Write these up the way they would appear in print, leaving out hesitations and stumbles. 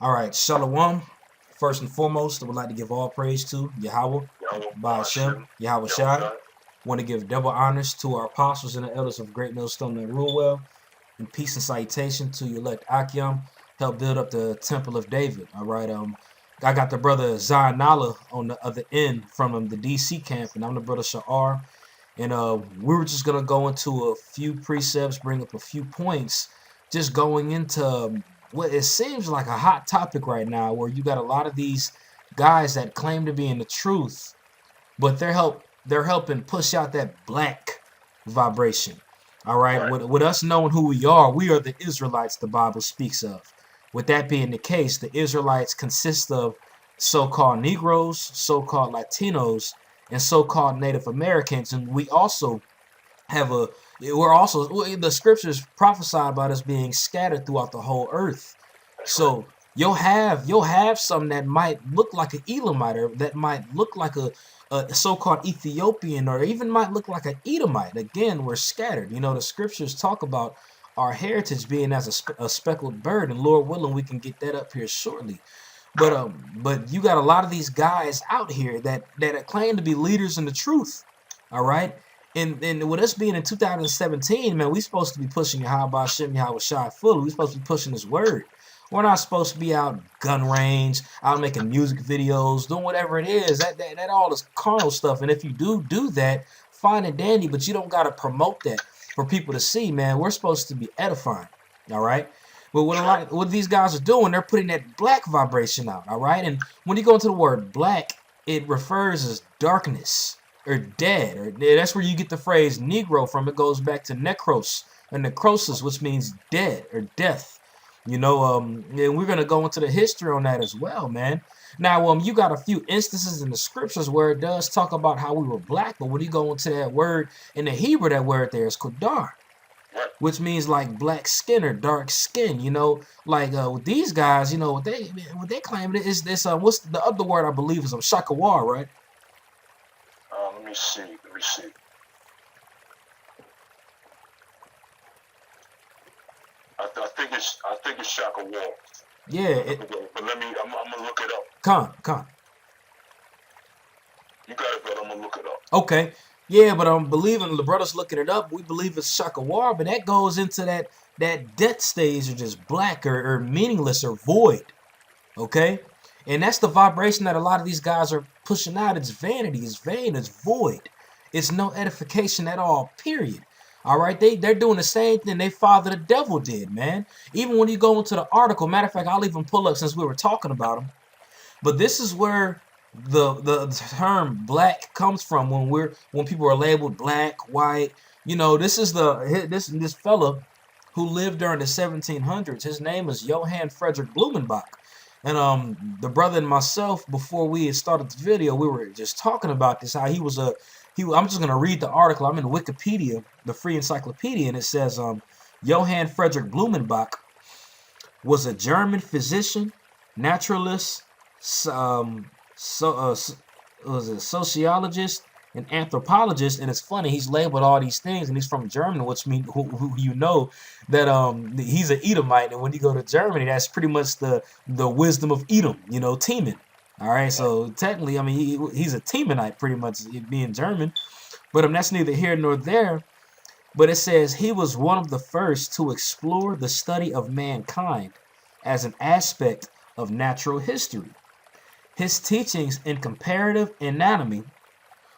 All right, Shalom. First and foremost, I would like to give all praise to Yahweh, by Hashem, Yahawashi. Want to give double honors to our apostles and the elders of Great Millstone that rule well, and peace and salutation to your elect Akim, help build up the Temple of David. All right, I got the brother Zainala on the other end from the DC camp, and I'm the brother Sha'ar. And we were just gonna go into a few precepts, bring up a few points, just going into what it seems like a hot topic right now, where you got a lot of these guys that claim to be in the truth, but they're helping push out that black vibration. All right, Right. with us knowing who we are the Israelites the Bible speaks of. With that being the case, the Israelites consist of so-called Negroes, so-called Latinos, and so-called Native Americans, and we also have a we're also the scriptures prophesy about us being scattered throughout the whole earth. That's right. So you'll have some that might look like an Elamite, or that might look like a so-called Ethiopian, or even might look like an Edomite. Again, we're scattered. You know, the scriptures talk about our heritage being as a speckled bird, and Lord willing, we can get that up here shortly. But you got a lot of these guys out here that claim to be leaders in the truth. All right. And with us being in 2017, man, we supposed to be pushing Yahawashi, Yahawashi fully. We supposed to be pushing His word. We're not supposed to be out gun range, out making music videos, doing whatever it is. That all is carnal stuff. And if you do that, fine and dandy. But you don't gotta promote that for people to see, man. We're supposed to be edifying. All right. But what these guys are doing, they're putting that black vibration out. All right. And when you go into the word black, it refers as darkness or dead, or that's where you get the phrase Negro from. It goes back to necros or necrosis, which means dead or death. And we're gonna go into the history on that as well, man. Now, you got a few instances in the scriptures where it does talk about how we were black, but when you go into that word in the Hebrew, that word there is kodar, Right. which means like black skin or dark skin. Like with these guys, what they claim is this. What's the other word I believe is shakawar, right? Let me see. I think it's Shaka Wall. Yeah, But I'm gonna look it up. con. You got it, but I'm gonna look it up. Okay. Yeah, but I'm believing the brothers looking it up. We believe it's Shakawar, but that goes into that death stage, or just black, or meaningless, or void. Okay? And that's the vibration that a lot of these guys are pushing out. It's vanity, it's vain, it's void. It's no edification at all, period. All right, they're doing the same thing they father the devil did, man. Even when you go into the article, matter of fact, I'll even pull up since we were talking about them. But this is where the term black comes from, when people are labeled black, white. This fella who lived during the 1700s. His name is Johann Frederick Blumenbach. And the brother and myself, before we had started the video, we were just talking about this. How he was a he. I'm just gonna read the article. I'm in Wikipedia, the free encyclopedia, and it says Johann Frederick Blumenbach was a German physician, naturalist, so was a sociologist, an anthropologist. And it's funny, he's labeled all these things, and he's from Germany, which means who that he's an Edomite, and when you go to Germany, that's pretty much the wisdom of Edom, Teman. All right, so technically, I mean, he's a Temanite, pretty much, being German, but that's neither here nor there. But it says he was one of the first to explore the study of mankind as an aspect of natural history. His teachings in comparative anatomy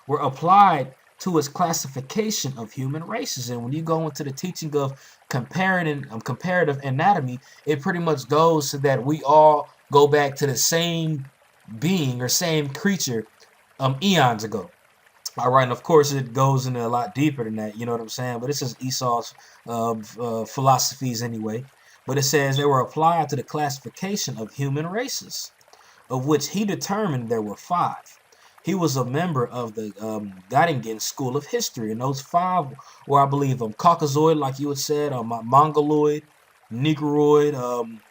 were applied to his classification of human races. And when you go into the teaching of comparative anatomy, it pretty much goes to that we all go back to the same being or same creature eons ago. All right, and of course it goes into a lot deeper than that. You know what I'm saying? But this is Esau's philosophies anyway. But it says they were applied to the classification of human races, of which he determined there were five. He was a member of the Göttingen School of History, and those five were, I believe, Caucasoid, like you had said, Mongoloid, Negroid, and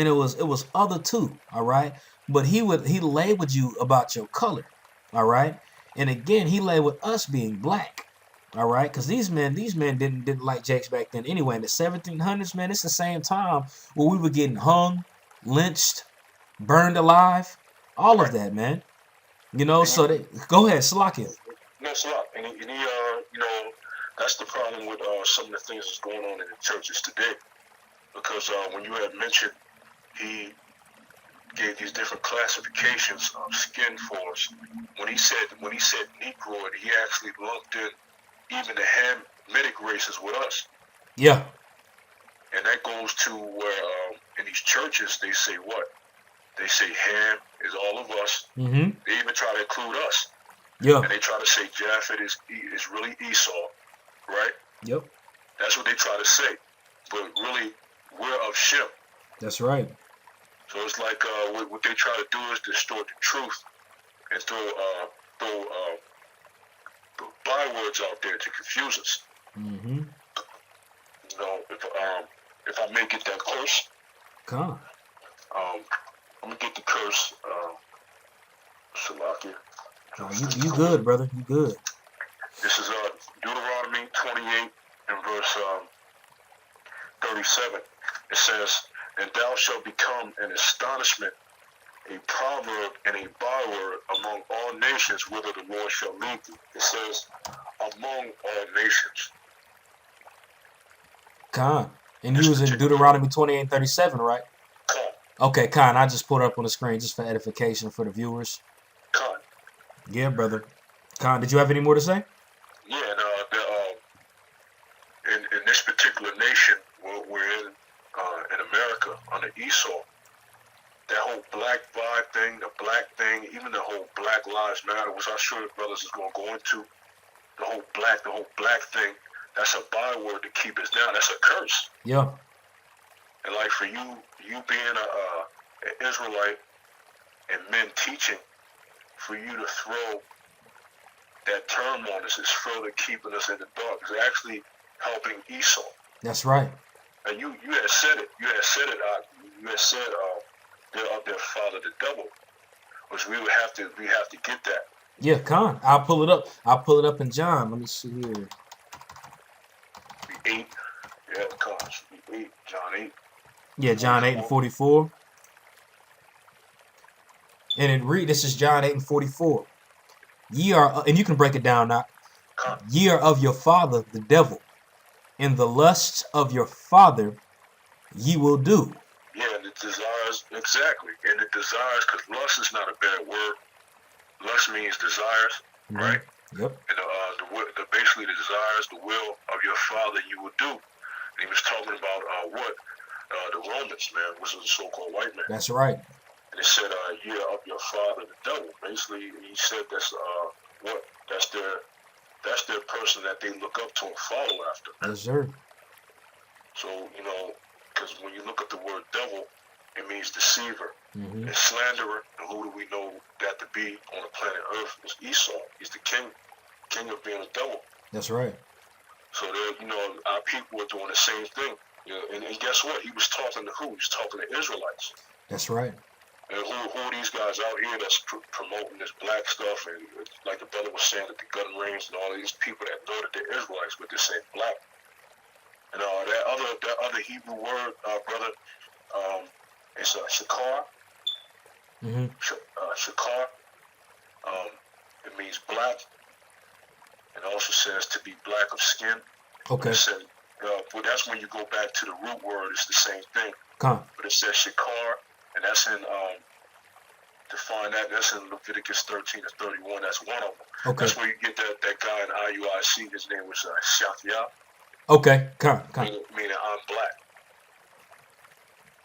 it was other two. All right, but he labeled you about your color. All right, and again, he labeled us being black. All right, because these men didn't like Jakes back then anyway. In the 1700s, man, it's the same time where we were getting hung, lynched, burned alive, all of Right. that, man. You know, And so they go ahead, Salakia. no, it's a lot. You know, that's the problem with some of the things that's going on in the churches today. Because when you had mentioned, he gave these different classifications of skin for us. When he said Negroid, he actually lumped in even the Hamitic races with us. Yeah. And that goes to where in these churches they say what? They say Ham is all of us. Mm-hmm. They even try to include us. Yeah. And they try to say Japhet is really Esau, right? Yep. That's what they try to say. But really, we're of Shem. That's right. So it's like what they try to do is distort the truth and throw bywords out there to confuse us. Mm-hmm. You know, if I may get that curse, Come. I'm gonna get the curse. Salakia. Oh, you good, brother. You good. This is Deuteronomy 28 and verse 37. It says, "And thou shalt become an astonishment, a proverb, and a byword among all nations, whither the Lord shall lead thee." It says, "among all nations." Khan. And This you was in particular Deuteronomy 28:37, right? Khan, Okay, Khan. I just put it up on the screen just for edification for the viewers. Khan. Yeah, brother. Khan, did you have any more to say? Yeah, and in this particular nation, we're in America under Esau, that whole black vibe thing, the black thing, even the whole Black Lives Matter, which I'm sure the brothers is going to go into, the whole black thing, that's a byword to keep us down. That's a curse. Yeah. And like for you being an Israelite and men teaching, for you to throw that term on us is further keeping us in the dark. It's actually helping Esau. That's right. And you had said it. You had said they're of their father the devil, which we have to get that. Yeah, Khan. I'll pull it up. I'll pull it up in John. Let me see here. Be 8. Yeah, it should be 8. John 8. Yeah, John 8:44. And it read, this is John 8:44. Ye are, and you can break it down now. Ye are of your father, the devil, and the lusts of your father ye will do. Yeah, and the desires, exactly. And the desires, because lust is not a bad word. Lust means desires, right? Yep. And basically the desires, the will of your father you will do. And he was talking about the Romans, man, which is a so-called white man. That's right. And it said, "Ye are of your father the devil." Basically, he said that's that's their person that they look up to and follow after. Yes, sir. So because when you look at the word devil, it means deceiver, Mm-hmm. and slanderer. And who do we know that to be on the planet Earth? Is Esau. He's the king of being a devil. That's right. So our people are doing the same thing. And guess what? He was talking to who? He was talking to Israelites. That's right. And who are these guys out here that's promoting this black stuff? And like the brother was saying, at the gun range and all of these people that know that they're Israelites, but they're saying black. And that other Hebrew word, brother, it's shakar. Mm-hmm. Shakar. It means black. It also says to be black of skin. Okay. It says, but that's when you go back to the root word. It's the same thing. Come. But it says shakar, and that's in to find that's in Leviticus 13 to 31. That's one of them. Okay. That's where you get that guy in IUIC. His name was Shafia. Okay. Come. Meaning I'm black.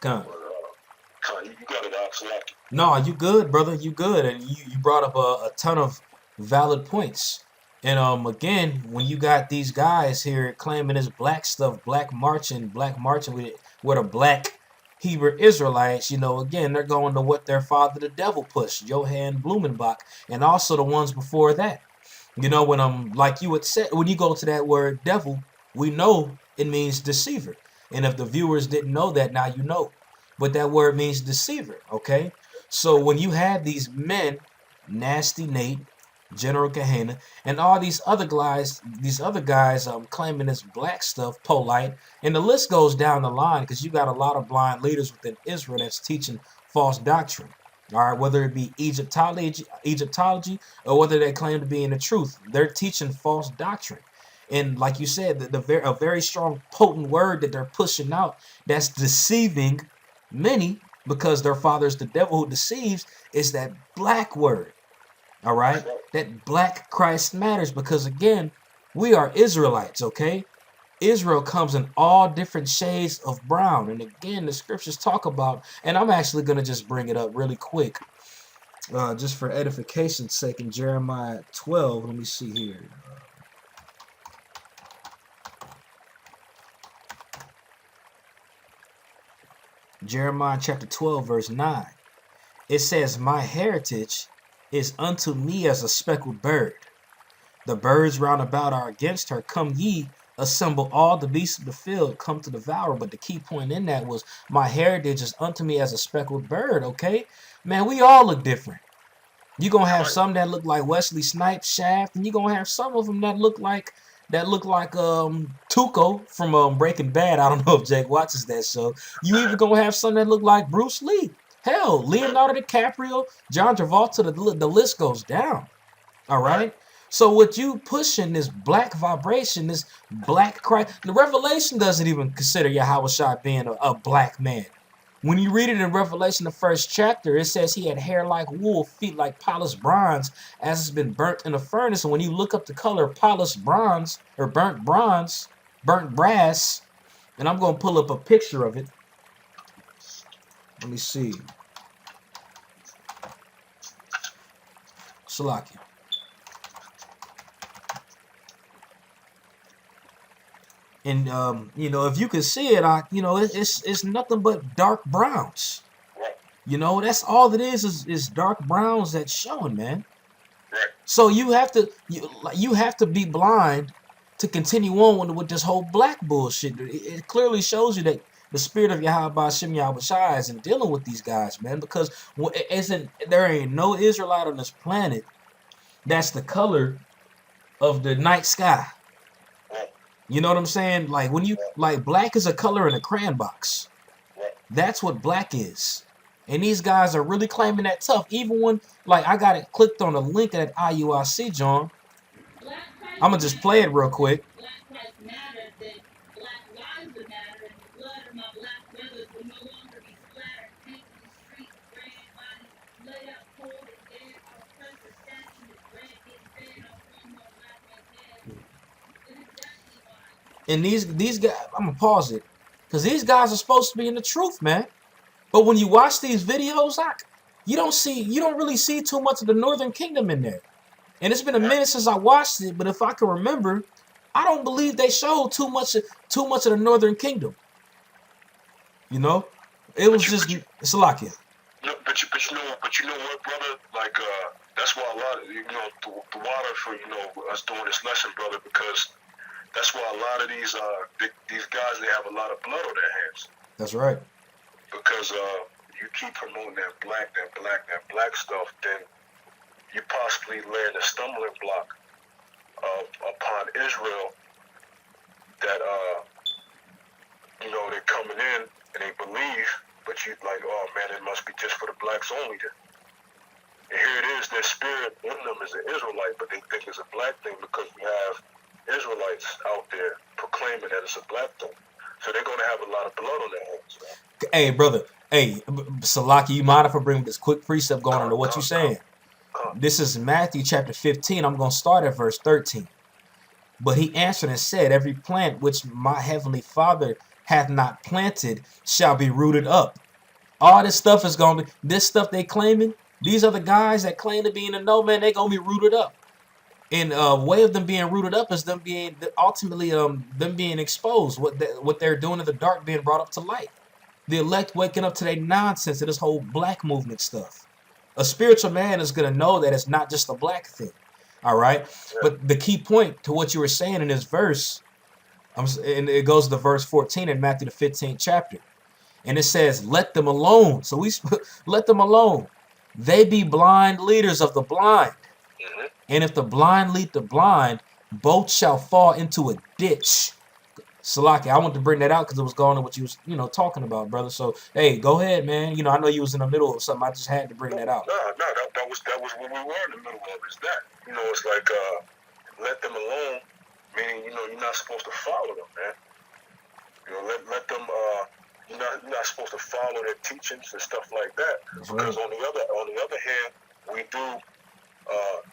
Come. But, you got it out, Salaki. No, you good, brother. You good, and you brought up a ton of valid points. And again, when you got these guys here claiming this black stuff, black marching with a black Hebrew Israelites, again, they're going to what their father the devil pushed, Johann Blumenbach, and also the ones before that. When like you had said, when you go to that word devil, we know it means deceiver. And if the viewers didn't know that, now you know. But that word means deceiver, okay? So when you have these men, Nasty Nate, General Kahana, and all these other guys, claiming this black stuff, polite, and the list goes down the line because you got a lot of blind leaders within Israel that's teaching false doctrine. All right, whether it be Egyptology, or whether they claim to be in the truth, they're teaching false doctrine. And like you said, a very strong, potent word that they're pushing out that's deceiving many because their father's the devil who deceives is that black word. All right, that black Christ matters because again, we are Israelites. Okay, Israel comes in all different shades of brown, and again, the scriptures talk about, and I'm actually gonna just bring it up really quick, just for edification's sake. In Jeremiah 12, let me see here. Jeremiah chapter 12, verse 9. It says, "My heritage is unto me as a speckled bird. The birds round about are against her. Come ye, assemble all the beasts of the field, come to devour." But the key point in that was, my heritage is unto me as a speckled bird, okay? Man, we all look different. You're going to have some that look like Wesley Snipes, Shaft, and you're going to have some of them that look like Tuco from Breaking Bad. I don't know if Jake watches that show. You even going to have some that look like Bruce Lee. Hell, Leonardo DiCaprio, John Travolta, the list goes down. All right? So what you pushing, this black vibration, this black Christ, the Revelation doesn't even consider Yahawashi being a black man. When you read it in Revelation, the first chapter, it says he had hair like wool, feet like polished bronze, as it's been burnt in a furnace. And when you look up the color of polished bronze, or burnt bronze, burnt brass, and I'm going to pull up a picture of it. Let me see. Salaki. And if you can see it, it's nothing but dark browns. That's all it is dark browns that's showing, man. So you have to be blind to continue on with this whole black bullshit. It clearly shows you that the spirit of Yahawashi isn't dealing with these guys, man, because there ain't no Israelite on this planet that's the color of the night sky. You know what I'm saying? Like black is a color in a crayon box. That's what black is. And these guys are really claiming that tough. Even when, I got it clicked on a link at IUIC, John. I'm going to just play it real quick. And these guys, I'm going to pause it. Because these guys are supposed to be in the truth, man. But when you watch these videos, you don't really see too much of the Northern Kingdom in there. And it's been a minute since I watched it, but if I can remember, I don't believe they showed too much of the Northern Kingdom. It was Salakia. No, but you know what, brother? That's why a lot of the water for us doing this lesson, brother, because that's why a lot of these guys, they have a lot of blood on their hands. That's right. Because you keep promoting that black stuff, then you possibly land a stumbling block upon Israel that they're coming in and they believe, but you like, oh man, it must be just for the blacks only then. And here it is, their spirit in them is an Israelite, but they think it's a black thing because we have Israelites out there proclaiming that it's a black thing. So they're going to have a lot of blood on their hands, man. Hey, brother. Hey, Salaki, you mind if I bring this quick precept going into what you're saying? This is Matthew chapter 15. I'm going to start at verse 13. But he answered and said, every plant which my heavenly Father hath not planted shall be rooted up. All this stuff is going to be, this stuff they claiming, these are the guys that claim to be in the know, man, they're going to be rooted up. And way of them being rooted up is them being ultimately them being exposed. What they're doing in the dark being brought up to light. The elect waking up to their nonsense, to this whole black movement stuff. A spiritual man is going to know that it's not just a black thing. All right. But the key point to what you were saying in this verse, and it goes to verse 14 in Matthew the 15th chapter. And it says, let them alone. So let them alone. They be blind leaders of the blind. And if the blind lead the blind, both shall fall into a ditch. Salaki, I want to bring that out because it was going on what you was, talking about, brother. So, hey, go ahead, man. I know you was in the middle of something. I just had to bring that out. That was what we were in the middle of. Is that it's like let them alone, meaning you're not supposed to follow them, man. Let them. You're not supposed to follow their teachings and stuff like that. That's because right. on the other hand, we do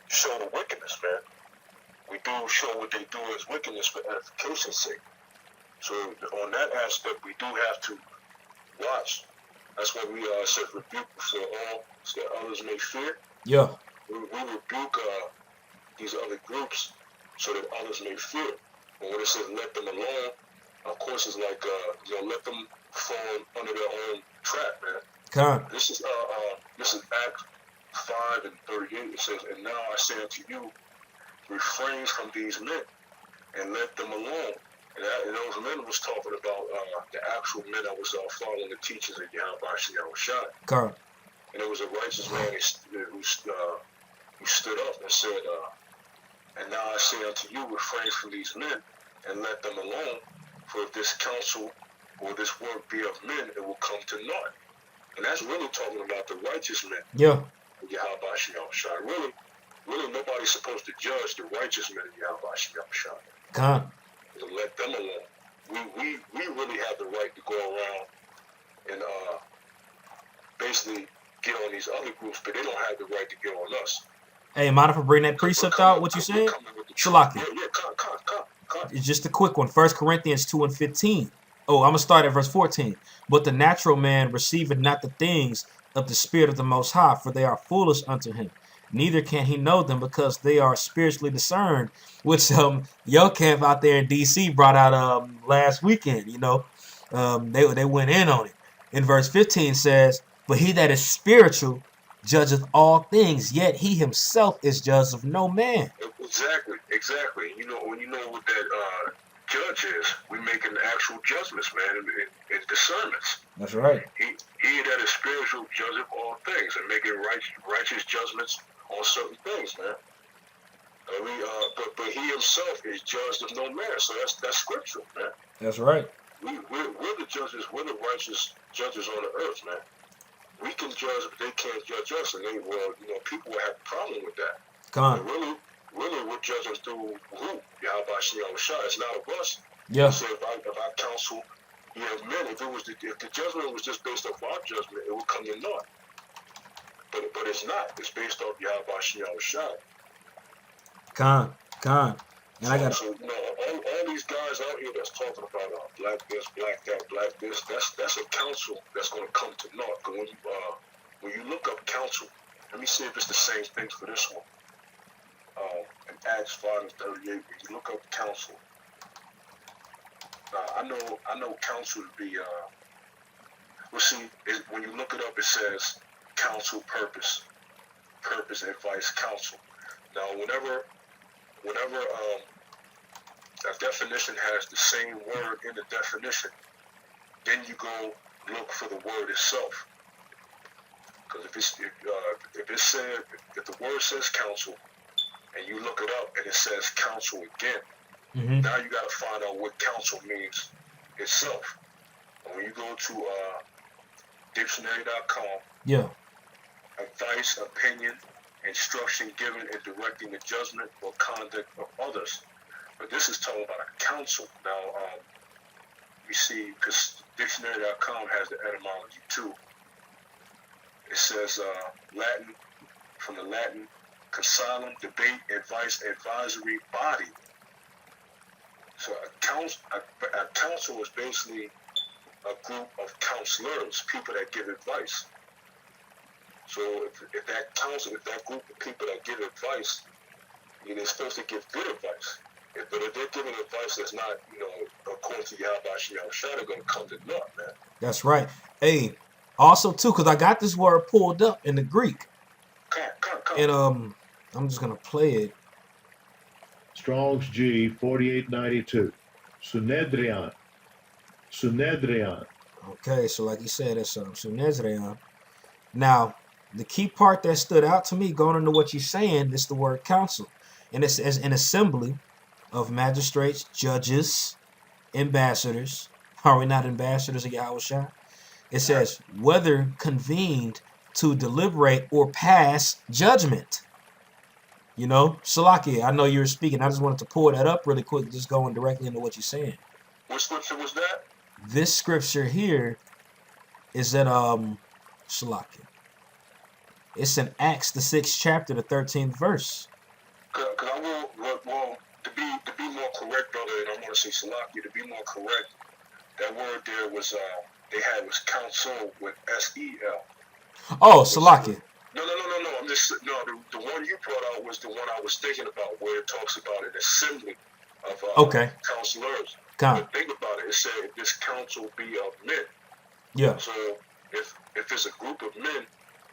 show the wickedness, man. We do show what they do as wickedness for edification's sake. So on that aspect, we do have to watch. That's why we said rebuke before all, so that others may fear. Yeah. We rebuke these other groups so that others may fear. But when it says let them alone, of course it's like let them fall under their own trap, man. Come. This is Acts 5:38. It says, "And now I say unto you, refrain from these men and let them alone." And those men was talking about the actual men that was following the teachings of Yahawashi. Come. And there was a righteous man who stood up and said, "And now I say unto you, refrain from these men and let them alone. For if this counsel or this work be of men, it will come to naught." And that's really talking about the righteous men. Yeah. Yahawashi. Really, nobody's supposed to judge the righteous men of Yahawashi. Come. To let them alone. We really have the right to go around and basically get on these other groups, but they don't have the right to get on us. Hey, mind if I bring that precept out? What you said? Salaki. Yeah, come. It's just a quick one. 1 Corinthians 2:15. Oh, I'm going to start at verse 14. But the natural man receiveth not the things of the Spirit of the Most High, for they are foolish unto him. Neither can he know them because they are spiritually discerned, which your camp out there in DC brought out last weekend. They went in on it. In verse 15 says, "But he that is spiritual judgeth all things, yet he himself is judged of no man." Exactly. When you know what that judge is, we making actual judgments, man, and discernments. That's right. He that is spiritual judgeth all things and making righteous judgments on certain things, man. But he himself is judged of no man. So that's scriptural, man. That's right. We're the judges. We're the righteous judges on the earth, man. We can judge, but they can't judge us, and people will have a problem with that. Come on. Really, we're judging through who? Yahawashi. It's not of us. Yeah. So if I counsel, men, if the judgment was just based off our judgment, it would come to naught. But it's not. It's based off Yahawashi. Con. And I got all these guys out here that's talking about black this, black that, black this. That's a counsel that's going to come to naught. But when you look up counsel, let me see if it's the same thing for this one. In Acts 5:38, when you look up counsel, I know counsel to be. When you look it up, it says counsel, purpose, advice, counsel. Now, whenever a definition has the same word in the definition, then you go look for the word itself. Because if the word says counsel, and you look it up and it says counsel again, now you got to find out what counsel means itself. And when you go to dictionary.com, yeah, advice, opinion, instruction given in directing the judgment or conduct of others. But this is talking about a counsel. Now, you see, because dictionary.com has the etymology too. It says from the Latin, consilum, debate, advice, advisory body. So a counsel is basically a group of counselors, people that give advice. So if that group of people that give advice, they're supposed to give good advice. But if they're giving advice that's not, according to Yahawashi, they're going to come to naught, man. That's right. Hey, also too, because I got this word pulled up in the Greek. Come. And I'm just gonna play it. Strong's G 4892. Sunedrian. Okay, so like you said, it's Sunedrian. Now, the key part that stood out to me going into what you're saying is the word council. And it's as an assembly of magistrates, judges, ambassadors. Are we not ambassadors of Yahawashi? It says, whether convened to deliberate or pass judgment. You know, Salaki, I know you were speaking. I just wanted to pull that up really quick, just going directly into what you're saying. What scripture was that? This scripture here is at Salaki. It's in Acts, the 6th chapter, the 13th verse. Because I will, well, to be more correct, brother, and I want to say Salaki, to be more correct, that word there was, they had was counsel with S-E-L. Oh, Salaki. No. I'm just, no, the one you brought out was the one I was thinking about, where it talks about an assembly of counselors. But think about it. It said this council be of men. Yeah. So if it's a group of men,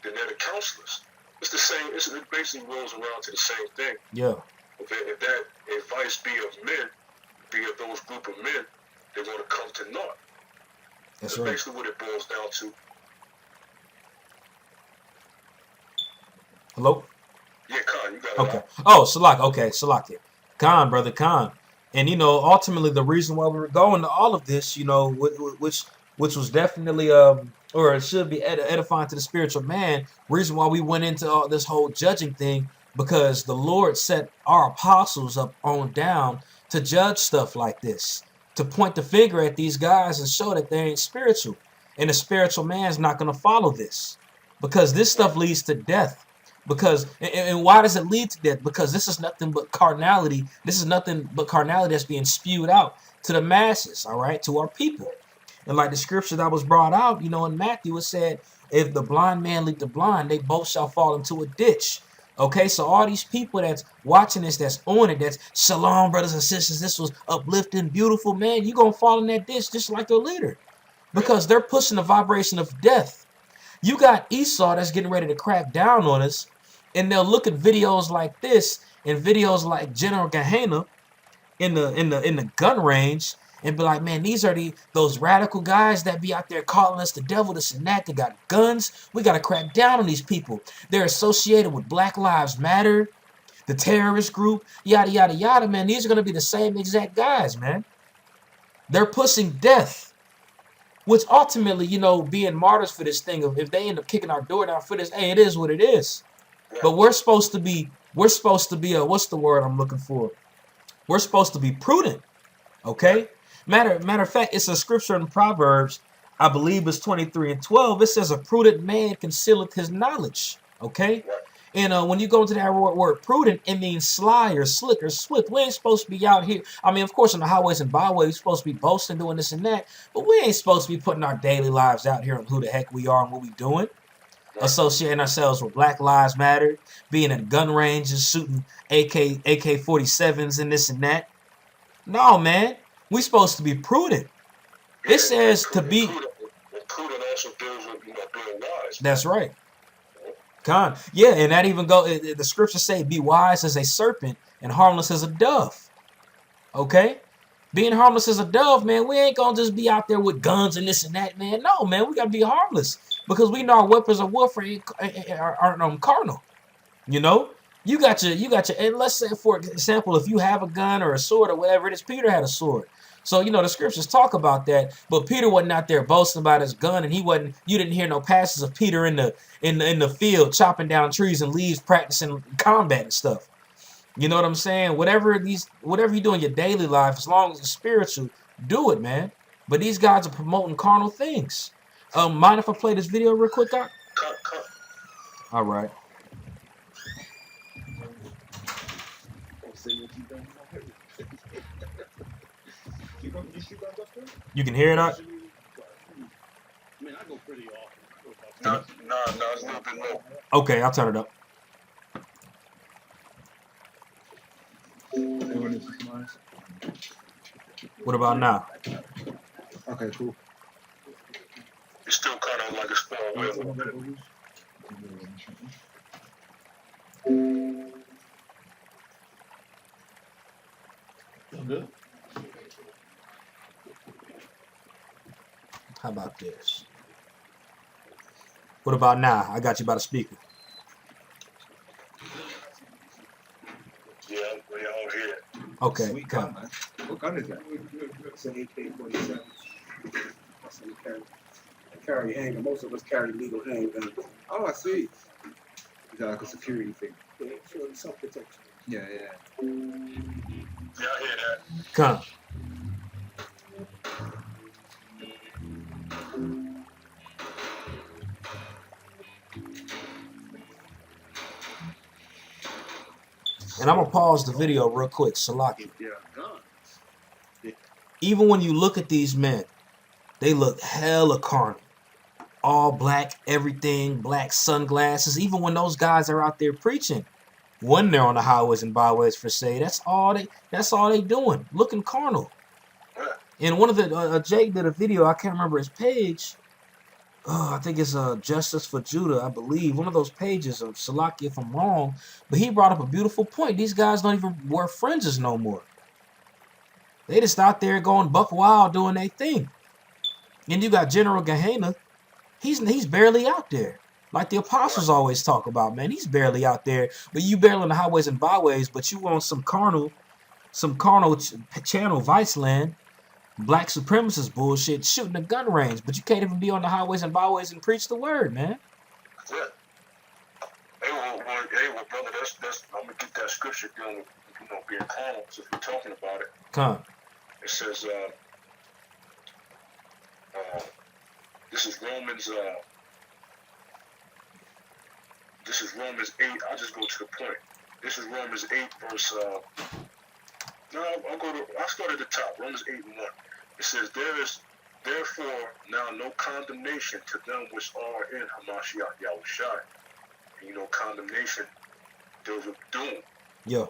then they're the counselors. It's the same. It basically rolls around to the same thing. Yeah. If that advice be of men, be of those group of men, they're going to come to naught. That's right. Basically what it boils down to. Hello? Yeah, Khan, you got it. Okay. Oh, Salak. Okay, Salak. Khan, brother Khan. And, you know, ultimately the reason why we were going to all of this, you know, which was definitely, or it should be edifying to the spiritual man, reason why we went into all this whole judging thing, because the Lord set our apostles up on down to judge stuff like this, to point the finger at these guys and show that they ain't spiritual. And the spiritual man's not going to follow this, because this stuff leads to death. Because, and why does it lead to death? Because this is nothing but carnality. This is nothing but carnality that's being spewed out to the masses, all right, to our people. And like the scripture that was brought out, you know, in Matthew, it said, if the blind man lead the blind, they both shall fall into a ditch. Okay, so all these people that's watching this, that's on it, that's shalom, brothers and sisters, this was uplifting, beautiful, man, you're going to fall in that ditch just like their leader. Because they're pushing the vibration of death. You got Esau that's getting ready to crack down on us, and they'll look at videos like this and videos like General Gehenna in the gun range and be like, man, these are those radical guys that be out there calling us the devil, this and that. They got guns. We got to crack down on these people. They're associated with Black Lives Matter, the terrorist group, yada, yada, yada, man. These are going to be the same exact guys, man. They're pushing death, which ultimately, you know, being martyrs for this thing, if they end up kicking our door down for this, hey, it is what it is. But we're supposed to be what's the word I'm looking for? We're supposed to be prudent, okay? Matter of fact, it's a scripture in Proverbs, I believe it's 23:12. It says, a prudent man concealeth his knowledge, okay? And when you go into that word prudent, it means sly or slick or swift. We ain't supposed to be out here. I mean, of course, on the highways and byways, we're supposed to be boasting, doing this and that. But we ain't supposed to be putting our daily lives out here on who the heck we are and what we doing. Associating ourselves with Black Lives Matter, being at gun ranges, shooting AK-47s and this and that. No, man. We supposed to be prudent. It says to be... Prudent also deals with, being wise. That's right. Con. Yeah, and that even the scriptures say, be wise as a serpent and harmless as a dove. Okay? Being harmless as a dove, man, we ain't gonna just be out there with guns and this and that, man. No, man, we gotta be harmless. Because we know our weapons of warfare aren't carnal. You know? You got your, and let's say, for example, if you have a gun or a sword or whatever it is, Peter had a sword. So, you know, the scriptures talk about that, but Peter wasn't out there boasting about his gun, and you didn't hear no passages of Peter in the field chopping down trees and leaves practicing combat and stuff. You know what I'm saying? Whatever you do in your daily life, as long as it's spiritual, do it, man. But these guys are promoting carnal things. Mind if I play this video real quick, Doc? Cut. All right. You can hear it, Doc? No, it's a little bit low. Okay, I'll turn it up. What about now? Okay, cool. It's still kind of like it's far away a little bit. Good. How about this? What about now? I got you by the speaker. Yeah, we all here. Okay, Sweet come. gun, man. What gun is that? It's an AK-47. That's what we carry. I carry handgun. Most of us carry legal handguns. Oh, I see. Is that like a security thing? Yeah, for self-protection. Yeah. Yeah, I hear that. Come. And I'm gonna pause the video real quick, Salaki. Yeah, guns. Even when you look at these men, they look hella carnal. All black, everything, black sunglasses. Even when those guys are out there preaching, when they're on the highways and byways for say, that's all they doing, looking carnal. Yeah. And one of the Jake did a video, I can't remember his page. I think it's Justice for Judah, I believe. One of those pages of Salaki, if I'm wrong. But he brought up a beautiful point. These guys don't even wear fringes no more. They just out there going buck wild doing their thing. And you got General Gehenna. He's barely out there. Like the apostles always talk about, man. He's barely out there. But you barely on the highways and byways, but you on some carnal channel vice land, black supremacist bullshit, shooting a gun range. But you can't even be on the highways and byways and preach the word, man. Yeah. Hey, well, brother, that's. I'm gonna get that scripture dealing with, being carnal. Since we're talking about it, Come. it says, this is Romans. This is Romans 8. I'll just go to the point. This is Romans 8, verse. I'll start at the top. Romans 8 and 1. It says, there is therefore now no condemnation to them which are in Hamashiach Yahawashi. Condemnation deals with doom. Yeah.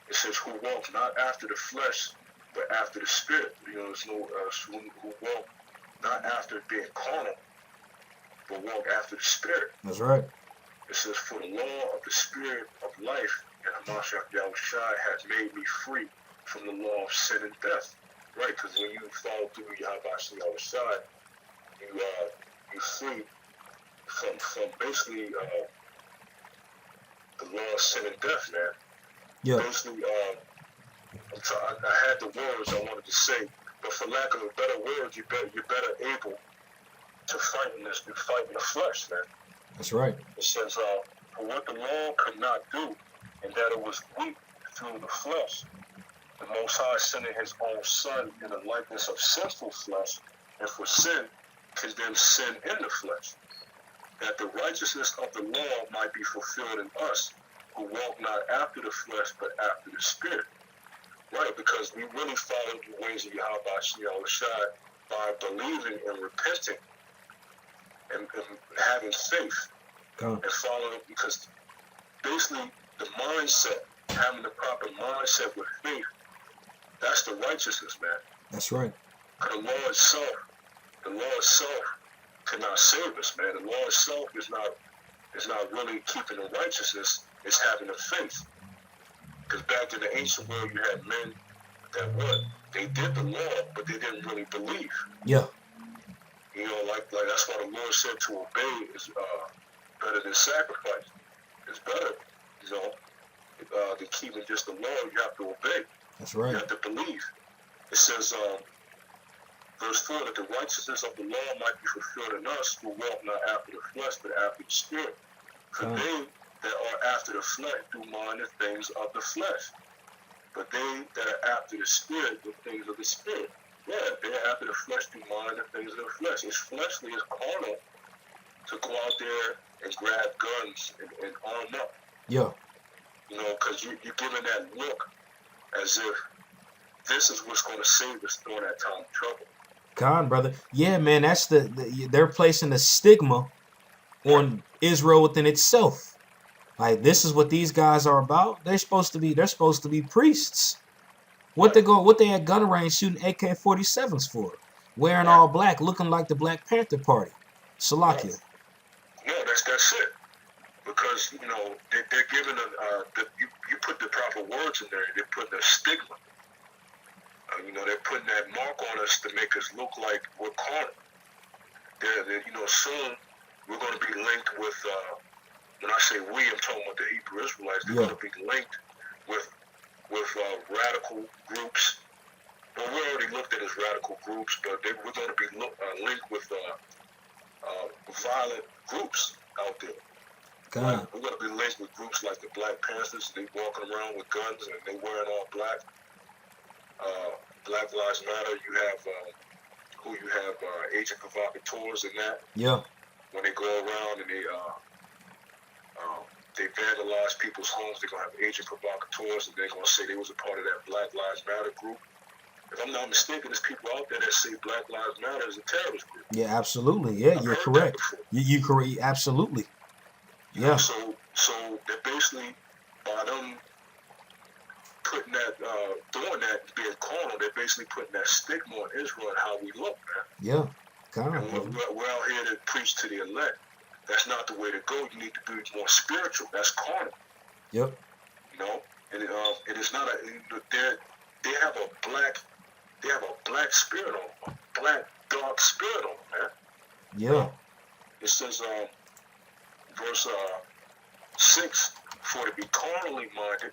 It says, who walk not after the flesh, but after the spirit. There's no who walk not after being carnal, but walk after the spirit. That's right. It says, for the law of the spirit of life in Hamashiach Yahawashi has made me free from the law of sin and death. Right, because when you follow through Yahawashi Yahawashi, you free from basically the law of sin and death, man. Yeah. Basically, I had the words I wanted to say, but for lack of a better word, you're better able to fight in the flesh, man. That's right. It says, for what the law could not do, and that it was weak through the flesh, the Most High sending his own Son in the likeness of sinful flesh, and for sin, condemned sin in the flesh, that the righteousness of the law might be fulfilled in us, who walk not after the flesh, but after the Spirit. Right, because we really follow the ways of Yahawashi Yahawashi by believing and repenting and having faith and following, because basically the mindset, having the proper mindset with faith, that's the righteousness, man. That's right. The law itself cannot save us, man. The law itself is not really keeping the righteousness, it's having the faith. Because back in the ancient world, you had men that they did the law, but they didn't really believe. Yeah. Like that's why the Lord said to obey is better than sacrifice. It's better, than keeping just the law. You have to obey. That's right. You have to believe. It says, verse 4, that the righteousness of the law might be fulfilled in us who walk not after the flesh, but after the Spirit. For they that are after the flesh do mind the things of the flesh, but they that are after the Spirit, the things of the Spirit. Yeah, they are after the flesh do mind the things of the flesh. It's fleshly, it's carnal to go out there and grab guns and arm up. Yeah. Because you're giving that look as if this is what's going to save us during that time of trouble. God, brother. Yeah, man, that's they're placing the stigma on Israel within itself. Like, this is what these guys are about. They're supposed to be priests. What they at gun range shooting AK-47s for? Wearing all black, looking like the Black Panther Party. Salakia. No, that's it. Because they're giving you put the proper words in there. They're putting a stigma. They're putting that mark on us to make us look like we're carnal. Soon we're going to be linked with. When I say we, I'm talking about the Hebrew Israelites. They're going to be linked with radical groups. Well, we're already looked at as radical groups, but we're going to be linked with violent groups out there. God. We're going to be linked with groups like the Black Panthers. They walking around with guns and they wearing all black. Black Lives Matter. You have agent provocateurs and that. Yeah. When they go around and they vandalize people's homes, they're gonna have agent provocateurs, and they're gonna say they was a part of that Black Lives Matter group. If I'm not mistaken, there's people out there that say Black Lives Matter is a terrorist group. Yeah, absolutely. Yeah, I've you're heard correct. that before. You correct. Absolutely. You know, so they're basically, by them putting that, doing that, being carnal, they're basically putting that stigma on Israel and how we look, man. Yeah. God. And we're out here to preach to the elect. That's not the way to go. You need to be more spiritual. That's carnal. Yep. You know, and it is not they have a black spirit on them, a black dark spirit on them, man. Yeah. It says verse 6, for to be carnally minded,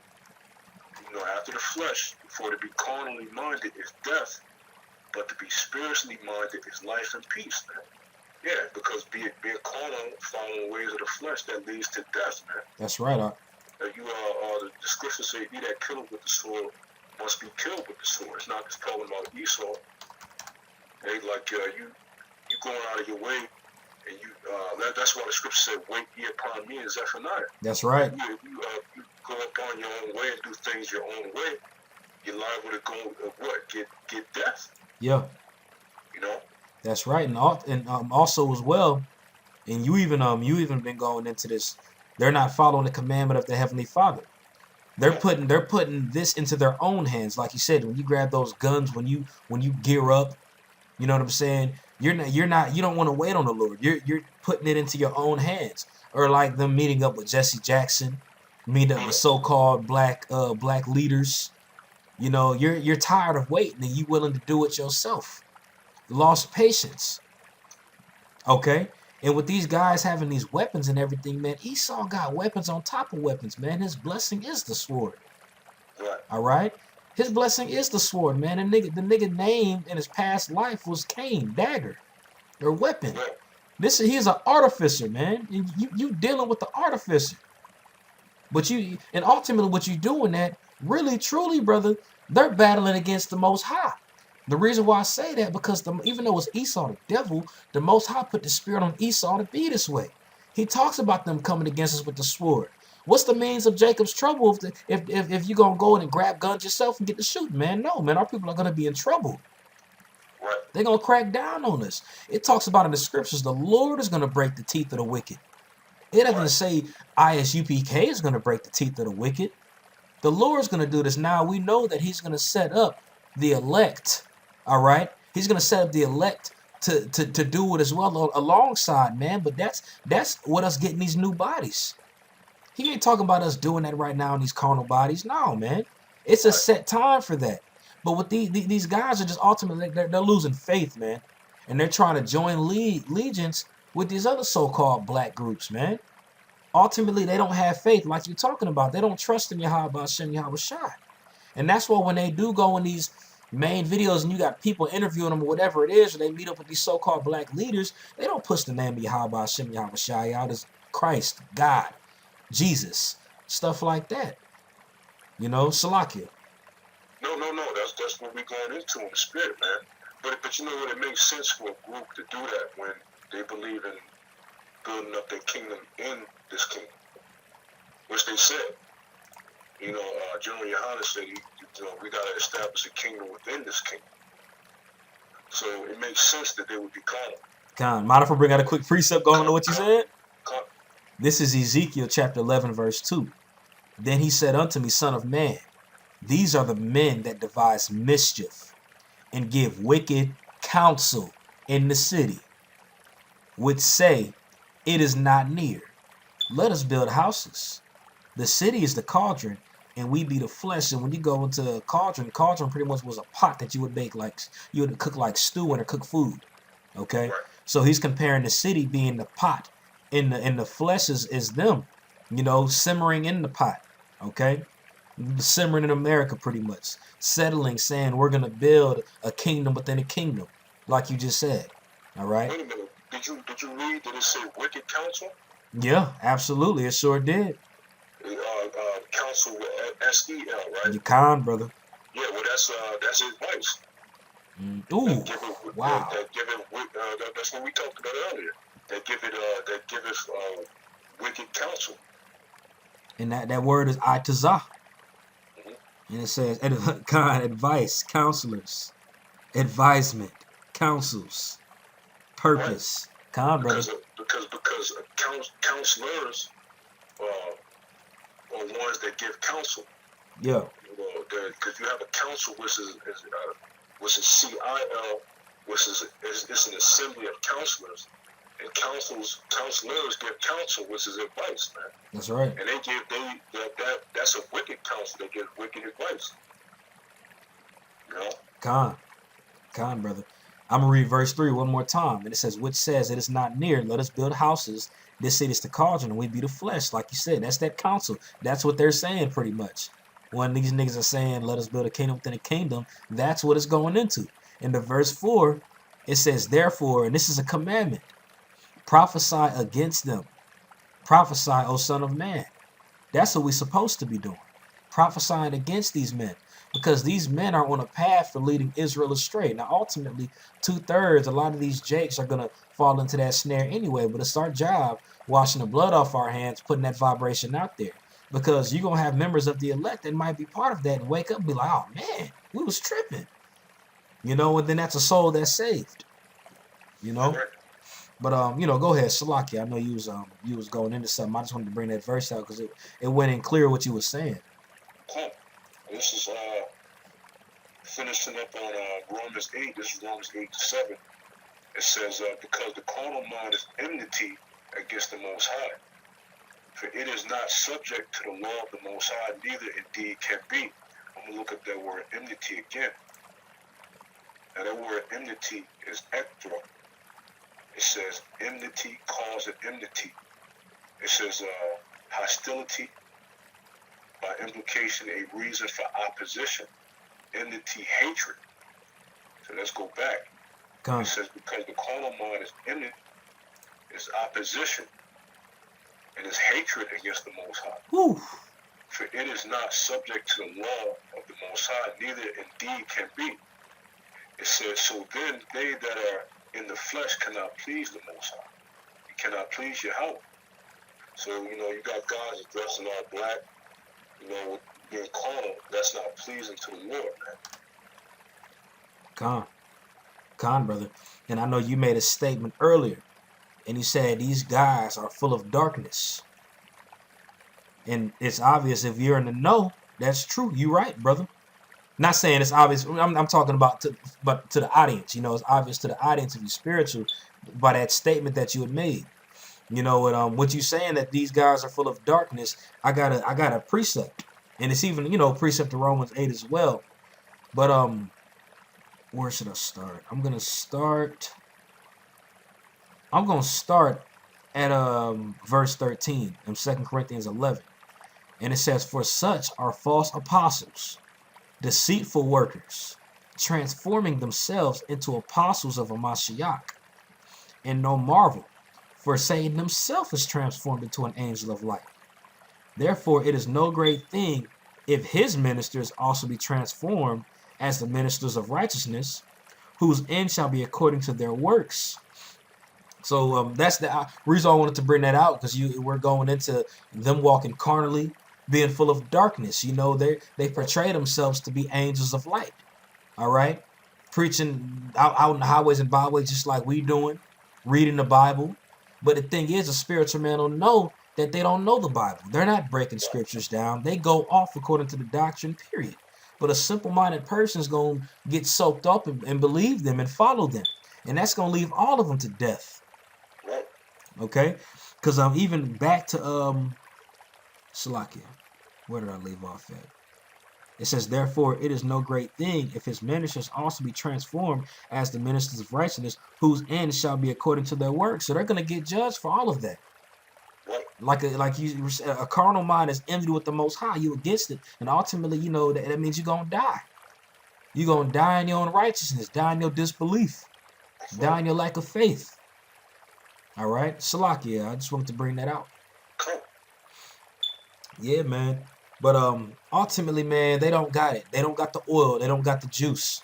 you know, after the flesh, for to be carnally minded is death, but to be spiritually minded is life and peace, man. Yeah, because being carnal, following the ways of the flesh, that leads to death, man. That's right. The scriptures say, "He that killeth with the sword must be killed with the sword." It's not just talking about Esau. Hey, like you going out of your way, and that's why the scripture said, "Wait ye upon me," in Zephaniah. That's right. You go upon your own way and do things your own way, you're liable to go get death. Yeah. You know. That's right. And also as well, and you even been going into this. They're not following the commandment of the Heavenly Father. They're putting this into their own hands, like you said. When you grab those guns, when you gear up, you know what I'm saying. You don't want to wait on the Lord. You're putting it into your own hands. Or like them meeting up with Jesse Jackson, meeting up with so-called black leaders. You know, you're tired of waiting and you willing to do it yourself. Lost patience. Okay. And with these guys having these weapons and everything, man, Esau got weapons on top of weapons, man. His blessing is the sword. Right. All right? His blessing is the sword, man. The nigga name in his past life was Cain, dagger, or weapon. Right. He's an artificer, man. And you dealing with the artificer. But ultimately what you doing that, really, truly, brother, they're battling against the Most High. The reason why I say that, because even though it's Esau, the devil, the Most High put the spirit on Esau to be this way. He talks about them coming against us with the sword. What's the means of Jacob's trouble if you're going to go in and grab guns yourself and get to shooting, man? No, man, our people are going to be in trouble. Right. They're going to crack down on us. It talks about in the scriptures, the Lord is going to break the teeth of the wicked. It doesn't say ISUPK is going to break the teeth of the wicked. The Lord's going to do this. Now we know that he's going to set up the elect. All right, he's gonna set up the elect to do it as well alongside, man. But that's what us getting these new bodies. He ain't talking about us doing that right now in these carnal bodies. No, man, it's a set time for that. But with these guys are just ultimately they're losing faith, man, and they're trying to join legions with these other so-called black groups, man. Ultimately, they don't have faith, like you're talking about. They don't trust in Yahawashi, and that's why when they do go in these main videos and you got people interviewing them or whatever it is, or they meet up with these so-called black leaders, they don't push the name of Yahawashi out as Christ, God, Jesus, stuff like that. You know, Salakia. No. That's what we're going into in the spirit, man. But you know what? It makes sense for a group to do that when they believe in building up their kingdom in this kingdom, which they said. You know, General Yohanan said, we got to establish a kingdom within this kingdom. So it makes sense that they would be carnal. Mind if I bring out a quick precept going on what you said? This is Ezekiel chapter 11, verse 2. Then he said unto me, Son of man, these are the men that devise mischief and give wicked counsel in the city, which say, it is not near. Let us build houses. The city is the cauldron, and we be the flesh. And when you go into a cauldron pretty much was a pot that you would make you would cook like stew and or cook food. Okay? Right. So he's comparing the city being the pot in the flesh is them, simmering in the pot. Okay, simmering in America, pretty much settling, saying we're gonna build a kingdom within a kingdom, like you just said. All right. Wait a minute. Did you read that it said wicked counsel? Yeah, absolutely. It sure did. Counsel with SEL, right? You con, brother. Yeah, well, that's advice. That Ooh, give it wow. that's what we talked about earlier. That give it wicked counsel. And that word is itazah. Mm-hmm. And it says con, advice, counselors, advisement, counsels, Right? purpose. Con, brother. Because counselors are ones that give counsel. Yeah. Because you have a council, which is CIL, which is it's an assembly of counselors, and counselors give counsel, which is advice, man. That's right. And that's a wicked counsel. They give wicked advice. You know. Con, brother. I'm gonna read verse 3 one more time, and it says, "Which says it is not near. Let us build houses. This city is the cauldron, and we be the flesh." Like you said, that's that counsel. That's what they're saying, pretty much. When these niggas are saying, "Let us build a kingdom within a kingdom," that's what it's going into. In the verse 4, it says, "Therefore," and this is a commandment, "prophesy against them. Prophesy, O son of man." That's what we're supposed to be doing. Prophesying against these men. Because these men are on a path for leading Israel astray. Now, ultimately, 2/3, a lot of these jakes are going to fall into that snare anyway. But it's our job washing the blood off our hands, putting that vibration out there. Because you're going to have members of the elect that might be part of that and wake up and be like, oh, man, we was tripping. And then that's a soul that's saved. But go ahead, Salaki. I know you was going into something. I just wanted to bring that verse out because it went in clear what you were saying. Cool. This is finishing up on Romans 8. This is Romans 8-7. It says, because the carnal mind is enmity against the Most High. For it is not subject to the law of the Most High, neither indeed can be. I'm going to look at that word enmity again. Now that word enmity is ectra. It says enmity causes enmity. It says hostility, by implication a reason for opposition. Enmity, hatred. So let's go back. Come. It says because the carnal mind is enmity, is opposition, and is hatred against the Most High. Woo. For it is not subject to the law of the Most High, neither indeed can be. It says, so then they that are in the flesh cannot please the Most High. You cannot please Yahweh. So, you got guys dressing all black, being carnal. That's not pleasing to the Lord, man. Con, brother. And I know you made a statement earlier, and you said these guys are full of darkness. And it's obvious if you're in the know, that's true. You're right, brother. Not saying it's obvious. I'm talking about to the audience. It's obvious to the audience if you're spiritual by that statement that you had made. What you saying that these guys are full of darkness. I got a precept, and it's even precept to Romans 8 as well. But where should I start? I'm gonna start at verse 13 in 2 Corinthians 11, and it says, "For such are false apostles, deceitful workers, transforming themselves into apostles of a Mashiach. And no marvel, for Satan himself is transformed into an angel of light. Therefore it is no great thing if his ministers also be transformed as the ministers of righteousness, whose end shall be according to their works." So that's the reason I wanted to bring that out, because we're going into them walking carnally, being full of darkness. They portray themselves to be angels of light. All right, preaching out in the highways and byways just like we doing, reading the Bible. But the thing is, a spiritual man will know that they don't know the Bible. They're not breaking scriptures down. They go off according to the doctrine, period. But a simple-minded person is going to get soaked up and believe them and follow them. And that's going to leave all of them to death. Okay? Because I'm even back to Salakia. Where did I leave off at? It says, "Therefore it is no great thing if his ministers also be transformed as the ministers of righteousness, whose end shall be according to their works." So they're going to get judged for all of that. Right. A carnal mind is envy with the Most High. You against it, and ultimately, you know that means you're gonna die. You're gonna die in your unrighteousness, die in your disbelief, That's die right. in your lack of faith. All right, Salakia. I just wanted to bring that out. Come. Yeah, man. But ultimately, man, they don't got it. They don't got the oil. They don't got the juice.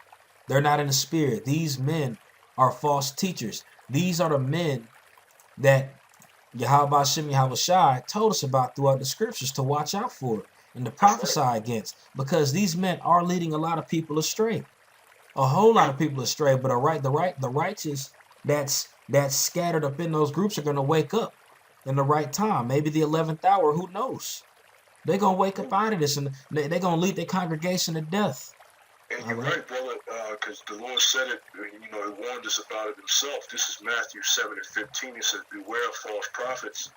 They're not in the spirit. These men are false teachers. These are the men that Yahawashi told us about throughout the scriptures to watch out for and to That's right. prophesy against, because these men are leading a lot of people astray. A whole lot Mm. of people astray, but the righteous that's scattered up in those groups are gonna wake up in the right time. Maybe the 11th hour, who knows? They're gonna wake up out of this and they're gonna lead their congregation to death. And All you're right. right, brother, because the Lord said it, you know, He warned us about it Himself. This is Matthew 7:15. He says, "Beware of false prophets,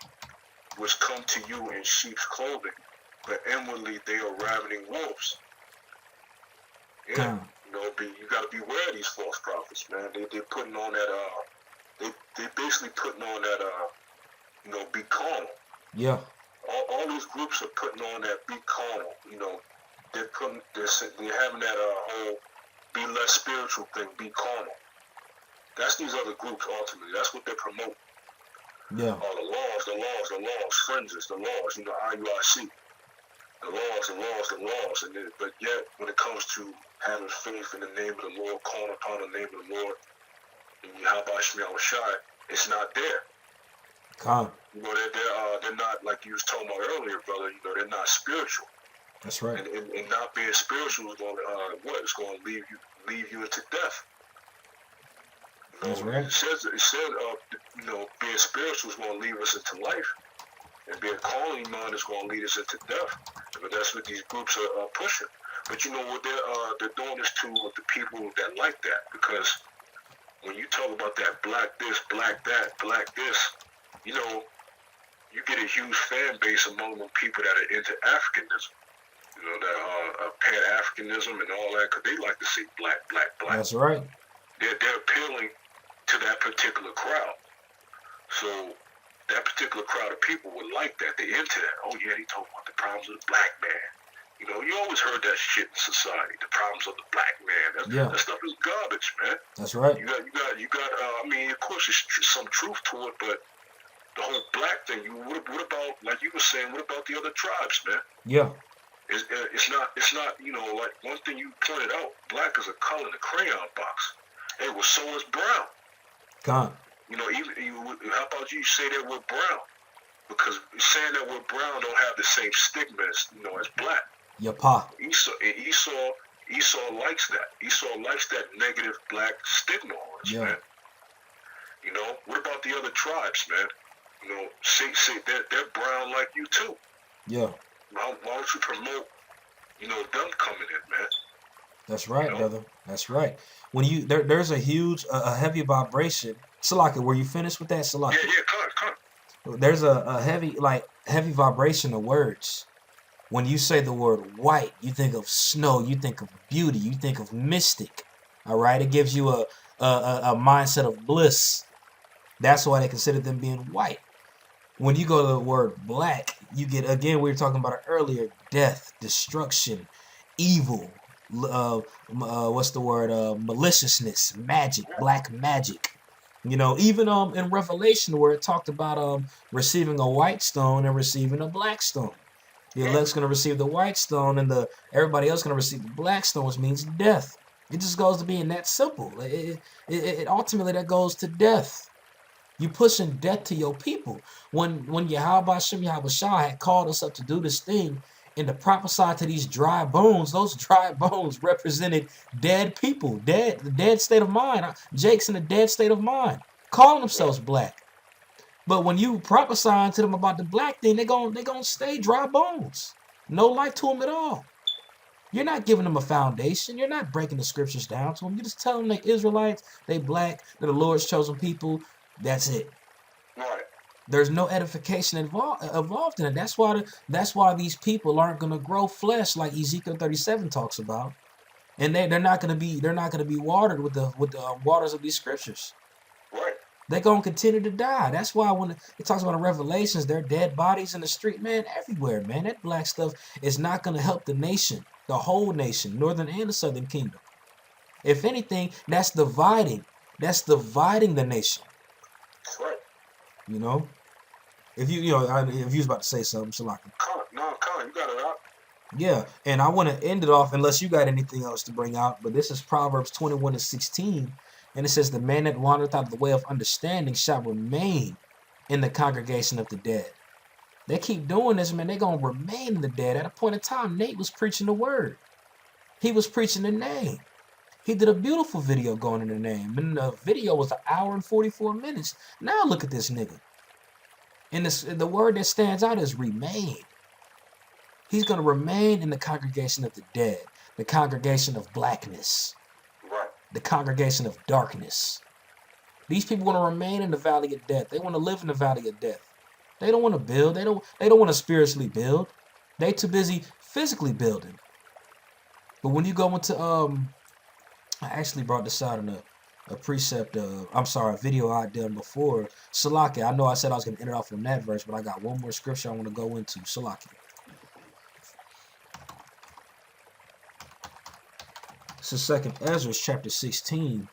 which come to you in sheep's clothing, but inwardly they are ravening wolves." Yeah, Come. you know, you got to beware of these false prophets, man. They're putting on that, they basically putting on that, you know, be carnal. Yeah. All these groups are putting on that be carnal, you know. They're having that whole be less spiritual thing, be carnal. That's these other groups ultimately. That's what they're promoting. Yeah. The laws, fringes, the laws, you know, IUIC. The laws, but yet when it comes to having faith in the name of the Lord, calling upon the name of the Lord, and Yahawashi, it's not there. Come. You know, they're not, like you was talking about earlier, brother. You know, they're not spiritual. That's right. And not being spiritual is going to It's going to leave you into death. You That's know, right. it said, you know, being spiritual is going to leave us into life, and being carnally minded is going to lead us into death. But that's what these groups are pushing. But you know what, they're doing this to the people that like that, because when you talk about that black this, black that, black this, you know, you get a huge fan base among them people that are into Africanism. You know, that Pan-Africanism and all that, because they like to say black, black, black. That's right. They're appealing to that particular crowd. So that particular crowd of people would like that. They into that. Oh yeah, they talk about the problems of the black man. You know, you always heard that shit in society. The problems of the black man. That stuff is garbage, man. That's right. You got. I mean, of course, there's some truth to it, but the whole black thing. What about, like you were saying? What about the other tribes, man? Yeah. It's not. You know, like one thing you pointed out. Black is a color in a crayon box. Hey, well, so is brown. Come. You know, how about you say that we're brown? Because saying that we're brown don't have the same stigma as, you know, as black. Yapa. Esau likes that. Esau likes that negative black stigma on us, man. You know, what about the other tribes, man? You know, say they're brown like you too. Yeah. Why don't you promote, you know, them coming in, man? That's right, You know? brother. That's right. When there's a huge, a heavy vibration. Salaka, were you finished with that, Salaka? Yeah, come. There's a heavy vibration of words. When you say the word white, you think of snow, you think of beauty, you think of mystic. All right, it gives you a mindset of bliss. That's why they consider them being white. When you go to the word black, you get, again, we were talking about it earlier, death, destruction, evil. What's the word? Maliciousness, magic, black magic. You know, even in Revelation where it talked about receiving a white stone and receiving a black stone. The elect's going to receive the white stone, and everybody else going to receive the black stone, which means death. It just goes to being that simple. It ultimately that goes to death. You pushing death to your people. When Yahawashi had called us up to do this thing and to prophesy to these dry bones, those dry bones represented dead people, the dead state of mind. Jake's in a dead state of mind, calling themselves black. But when you prophesying to them about the black thing, they gonna stay dry bones. No life to them at all. You're not giving them a foundation. You're not breaking the scriptures down to them. You just tell them they Israelites, they black, they're the Lord's chosen people. That's it. Right. There's no edification involved in it. That's why these people aren't gonna grow flesh like Ezekiel 37 talks about, and they're not gonna be watered with the waters of these scriptures. Right. They're going to continue to die. That's why when it talks about in Revelations, there are dead bodies in the street, man, everywhere, man. That black stuff is not going to help the nation, the whole nation, northern and the southern kingdom. If anything, that's dividing. That's dividing the nation. That's right. You know? If you know, if you was about to say something, Shalaka. Con, you got it out. Yeah, and I want to end it off unless you got anything else to bring out. But this is Proverbs 21:16, and it says, "The man that wandereth out of the way of understanding shall remain in the congregation of the dead." They keep doing this, man. They're gonna remain in the dead. At a point in time, Nate was preaching the word. He was preaching the name. He did a beautiful video going in the name, and the video was 1 hour and 44 minutes. Now look at this nigga. And the word that stands out is remain. He's going to remain in the congregation of the dead, the congregation of blackness, Right. the congregation of darkness. These people want to remain in the valley of death. They want to live in the valley of death. They don't want to build. They don't want to spiritually build. They too busy physically building. But when you go into I actually brought this out in a precept a video I done before. Salaki. I know I said I was gonna end it off on that verse, but I got one more scripture I want to go into. Salaki. This is 2nd Ezra chapter 16,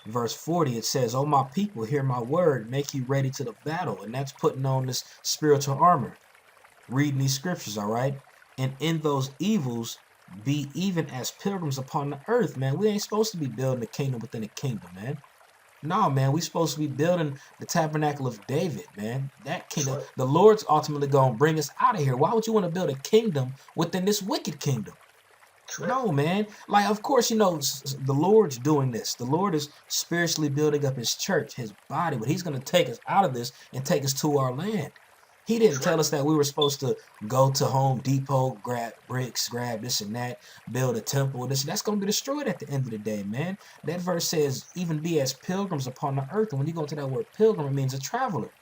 verse 40. It says, "O my people, hear my word, make you ready to the battle." And that's putting on this spiritual armor. Reading these scriptures, all right? "And in those evils, be even as pilgrims upon the earth," man. We ain't supposed to be building a kingdom within a kingdom, man. No, man, we supposed to be building the tabernacle of David, man. That kingdom, Right. the Lord's ultimately going to bring us out of here. Why would you want to build a kingdom within this wicked kingdom? That's right. No, man. Like, of course, you know, the Lord's doing this. The Lord is spiritually building up his church, his body, but he's going to take us out of this and take us to our land. He didn't That's tell right. us that we were supposed to go to Home Depot, grab bricks, grab this and that, build a temple. That's going to be destroyed at the end of the day, man. That verse says, "Even be as pilgrims upon the earth." And when you go into that word pilgrim, it means a traveler.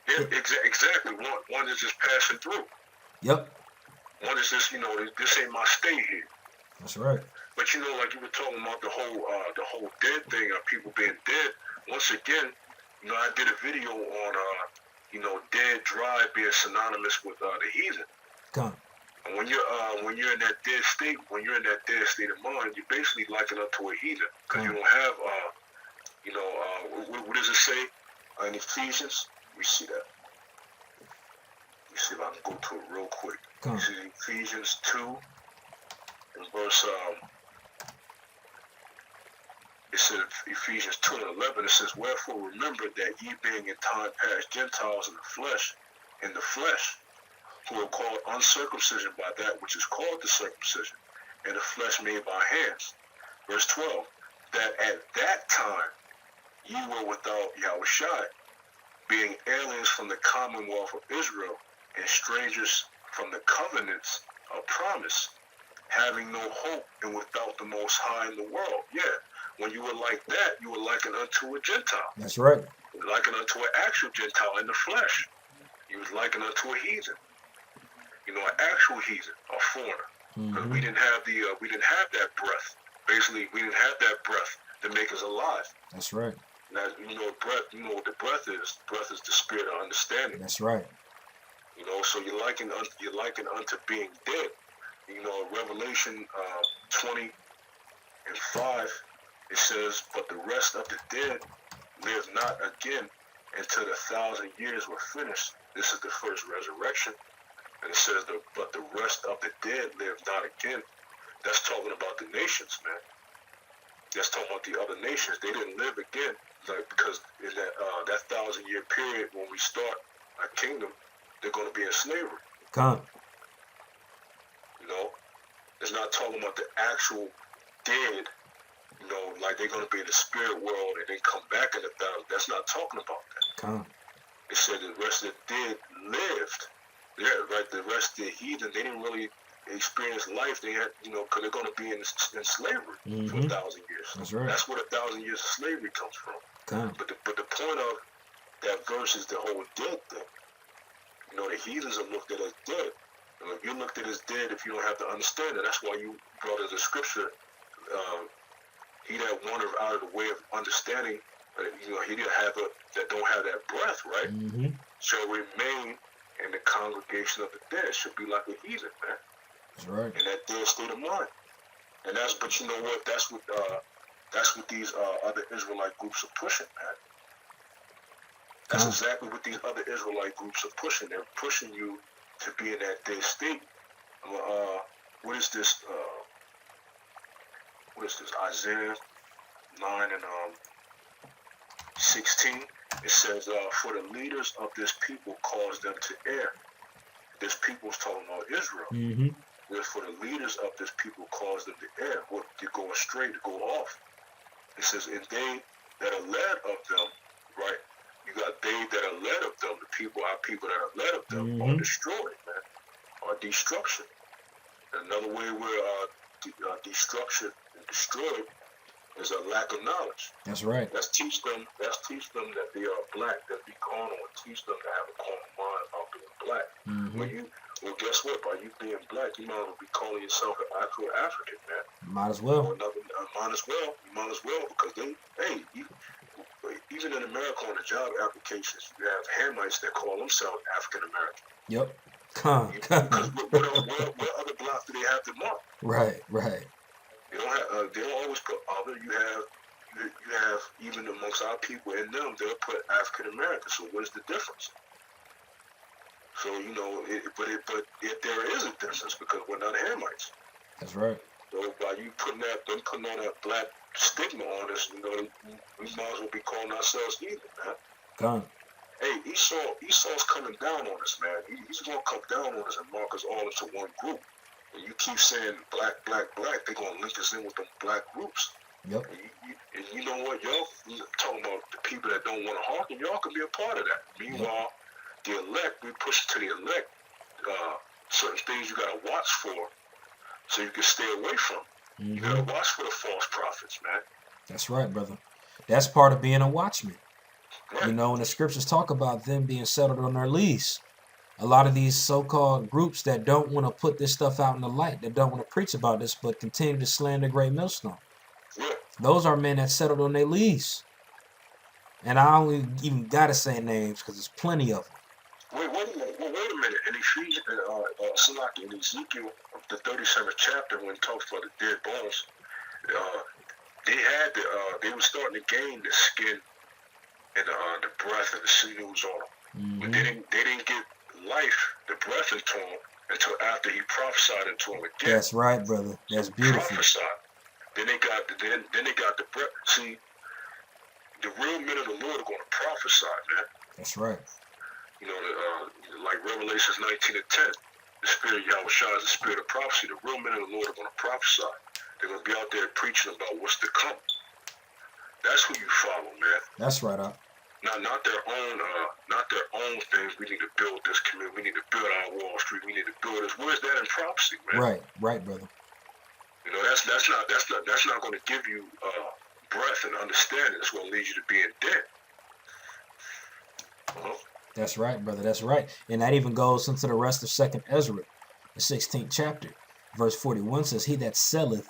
Yeah, exactly. One is just passing through. Yep, One is just, this ain't my stay here. that's right. But like you were talking about the whole dead thing, people being dead. Once again, I did a video on dead dry being synonymous with the heathen. Come. And when you're in that dead state, of mind, you're basically likened up to a heathen because you don't have what does it say in Ephesians? We see that. Let me see if I can go to it real quick. Come. This is Ephesians 2 and verse it says Ephesians 2 and 11, it says, "Wherefore remember that ye being in time past Gentiles in the flesh, who are called uncircumcision by that which is called the circumcision, and the flesh made by hands." Verse 12, "That at that time ye were without Yahawashi, being aliens from the commonwealth of Israel, and strangers from the covenants of promise, having no hope and without the Most High in the world." Yeah, when you were like that, you were likened unto a Gentile. That's right. You were likened unto an actual Gentile in the flesh. You was likened unto a heathen. An actual heathen, a foreigner. Because we didn't have that breath. Basically, we didn't have that breath to make us alive. That's right. Now, breath. You know what the breath is? Breath is the spirit of understanding. That's right. So you're likened unto being dead. Revelation 20 and 5, it says, "But the rest of the dead live not again until the 1,000 years were finished." This is the first resurrection. And it says, "But the rest of the dead live not again." That's talking about the nations, man. That's talking about the other nations. They didn't live again, because in that 1,000-year period, when we start a kingdom, they're going to be in slavery. Come. It's not talking about the actual dead, like they're going to be in the spirit world and then come back in the 1,000. That's not talking about that. Come. It said the rest of the dead lived. Yeah, right. The rest of the heathen, they didn't really experience life. They had, because they're going to be in slavery for 1,000 years. That's right. That's where 1,000 years of slavery comes from. Come. But the point of that verse is the whole dead thing. The heathens are looked at as dead. And if you're looked at as dead, if you don't have the understanding, that's why you brought as a scripture, he that wandered out of the way of understanding, he that don't have that breath, right, Mm-hmm. shall remain in the congregation of the dead, should be like a heathen, man, That's right. in that dead state of mind. And but you know what? That's what these other Israelite groups are pushing, man. That's exactly what these other Israelite groups are pushing. They're pushing you to be in that dead state. What is this? Isaiah 9 and 16. It says, "For the leaders of this people cause them to err." This people is talking about Israel. Mm-hmm. Wherefore the leaders of this people cause them to err, to go astray, to go off. It says, "And they that are led of them," right? You got they that are led of them, our people that are led of them, are destroyed, man, are destruction. Another way where destruction and destroyed is a lack of knowledge. That's right. Let's teach them that they are black, that be carnal, and teach them to have a carnal mind about being black. Mm-hmm. Well, guess what? By you being black, you might as well be calling yourself an actual African, man. Might as well. Or another, might as well, because even in America on the job applications, you have Hamites that call themselves African American. Yep. Because what other blocks do they have to mark? Right. They don't always put other. You have even amongst our people in them, they'll put African American. So what is the difference? So but there is a difference because we're not Hamites. That's right. So by you putting that black stigma on us, we might as well be calling ourselves heathen, man. Hey, Esau's coming down on us, man. He's gonna come down on us and mark us all into one group. And you keep saying black, they're gonna link us in with them black groups. Yep. And you know what, y'all talking about the people that don't want to hearken, y'all can be a part of that. Meanwhile, the elect, we push to the elect certain things you gotta watch for so you can stay away from. Mm-hmm. You gotta watch for the false prophets, man. That's right, brother. That's part of being a watchman. Right. And the scriptures talk about them being settled on their lease. A lot of these so-called groups that don't want to put this stuff out in the light, that don't want to preach about this, but continue to slander Great Millstone. Yeah. Those are men that settled on their lease. And I don't even got to say names because there's plenty of them. Wait a minute. In Ephesians, in Ezekiel, the 37th chapter, when it talks about the dead bones, they were starting to gain the skin and the breath and the sinews on them. Mm-hmm. But they didn't get life, the breath into him until after he prophesied into him again. That's right, brother. That's beautiful. Prophesied. Then they got the breath. See, the real men of the Lord are going to prophesy, man. That's right. Like Revelations 19 and 10, the spirit of Yahawashi is the spirit of prophecy. The real men of the Lord are going to prophesy. They're going to be out there preaching about what's to come. That's who you follow, man. That's right, Not their own things. We need to build this community. We need to build our Wall Street. We need to build this. Where's that in prophecy, man? Right, brother. That's not going to give you breath and understanding. It's going to lead you to being dead. That's right, brother. That's right. And that even goes into the rest of 2nd Ezra, the 16th chapter. Verse 41 says, "He that selleth,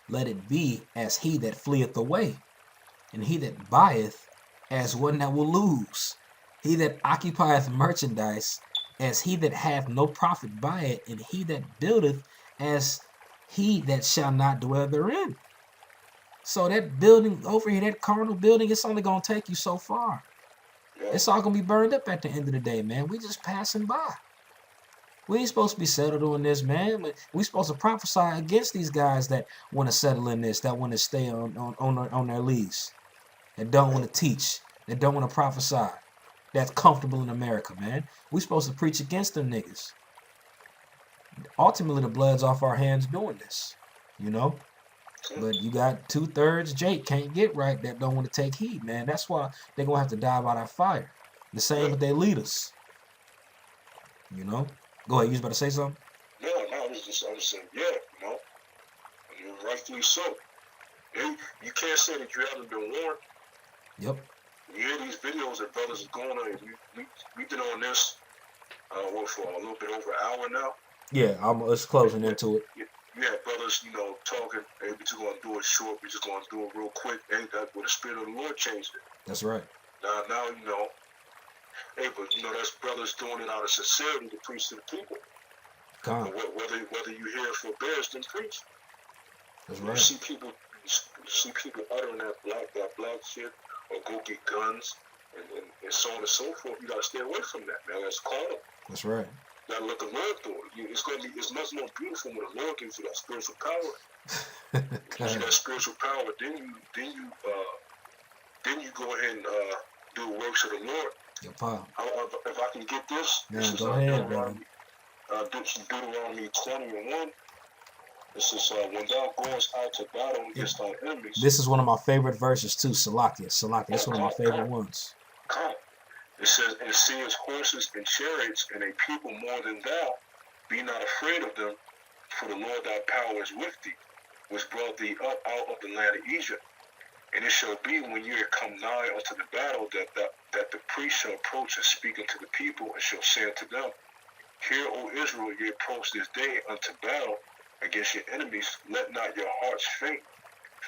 let it be as he that fleeth away, and he that buyeth, as one that will lose. He that occupieth merchandise, as he that hath no profit by it, and he that buildeth, as he that shall not dwell therein." So that building over here, that carnal building, it's only going to take you so far. It's all going to be burned up at the end of the day, man. We just passing by. We ain't supposed to be settled on this, man. We supposed to prophesy against these guys that want to settle in this, that want to stay on their lease, that don't want to teach, that don't want to prophesy, that's comfortable in America, man. We supposed to preach against them niggas. Ultimately, the blood's off our hands doing this, But you got 2/3 Jake can't get right that don't want to take heed, man. That's why they're going to have to die by that fire. The same with their leaders. Go ahead, you was about to say something? No, I was saying, rightfully so. You can't say that you haven't been warned. Yep. You hear these videos that brothers are going on. We've been on this for a little bit over an hour now. Yeah, it's closing into it. you have brothers, talking, hey, we just gonna do it short, we just gonna do it real quick. Ain't that where the Spirit of the Lord changed it? That's right. Now, hey, but that's brothers doing it out of sincerity to preach to the people. Con. Whether you hear forbearance, then preach. That's You right. see people uttering that black shit, or go get guns, and so on and so forth. You gotta stay away from that, man. That's carnal. That's right. You gotta let the Lord do it. It's much more beautiful when the Lord gives you that spiritual power. Gives you that spiritual power. Then you go ahead and do the works of the Lord. If I can get this, Man, this is go ahead, brother. Deuteronomy 20:1. This is when thou goest out to battle against thy enemies. This is one of my favorite verses too, Salakia. It's one of my favorite ones. Come. It says, and seest horses and chariots and a people more than thou, be not afraid of them, for the Lord thy power is with thee, which brought thee up out of the land of Egypt. And it shall be when ye are come nigh unto the battle that the priest shall approach and speak unto the people, and shall say unto them, Hear, O Israel, ye approach this day unto battle against your enemies. Let not your hearts faint.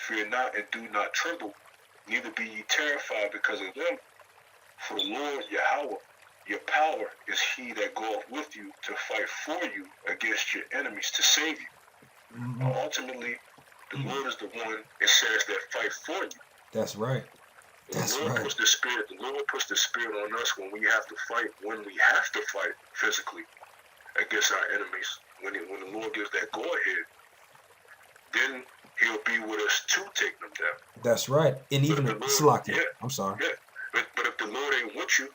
Fear not and do not tremble, neither be ye terrified because of them. For the Lord Yahweh, your power, is he that goeth with you to fight for you against your enemies to save you. Ultimately, the Lord is the one, it says, that fight for you. That's right. The Lord puts the Spirit on us when we have to fight physically against our enemies. When the Lord gives that go ahead, then he'll be with us to take them down. That's right. And even Salakia. Yeah, I'm sorry. Yeah. But if the Lord ain't with you,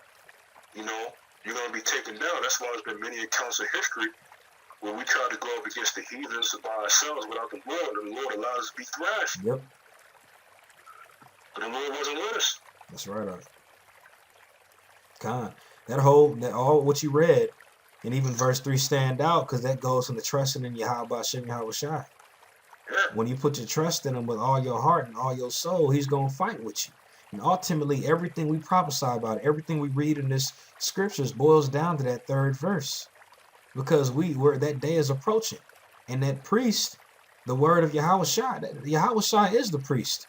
you're going to be taken down. That's why there's been many accounts of history where we tried to go up against the heathens by ourselves without the Lord, and the Lord allowed us to be thrashed. Yep. But the Lord wasn't with us. That's right. Con. All what you read, and even verse 3 stand out because that goes from the trusting in Yahawashi, Yahawashi. Yeah. When you put your trust in him with all your heart and all your soul, he's going to fight with you. And ultimately, everything we prophesy about, everything we read in this scriptures boils down to that third verse. Because that day is approaching. And that priest, the word of Yahawashi is the priest.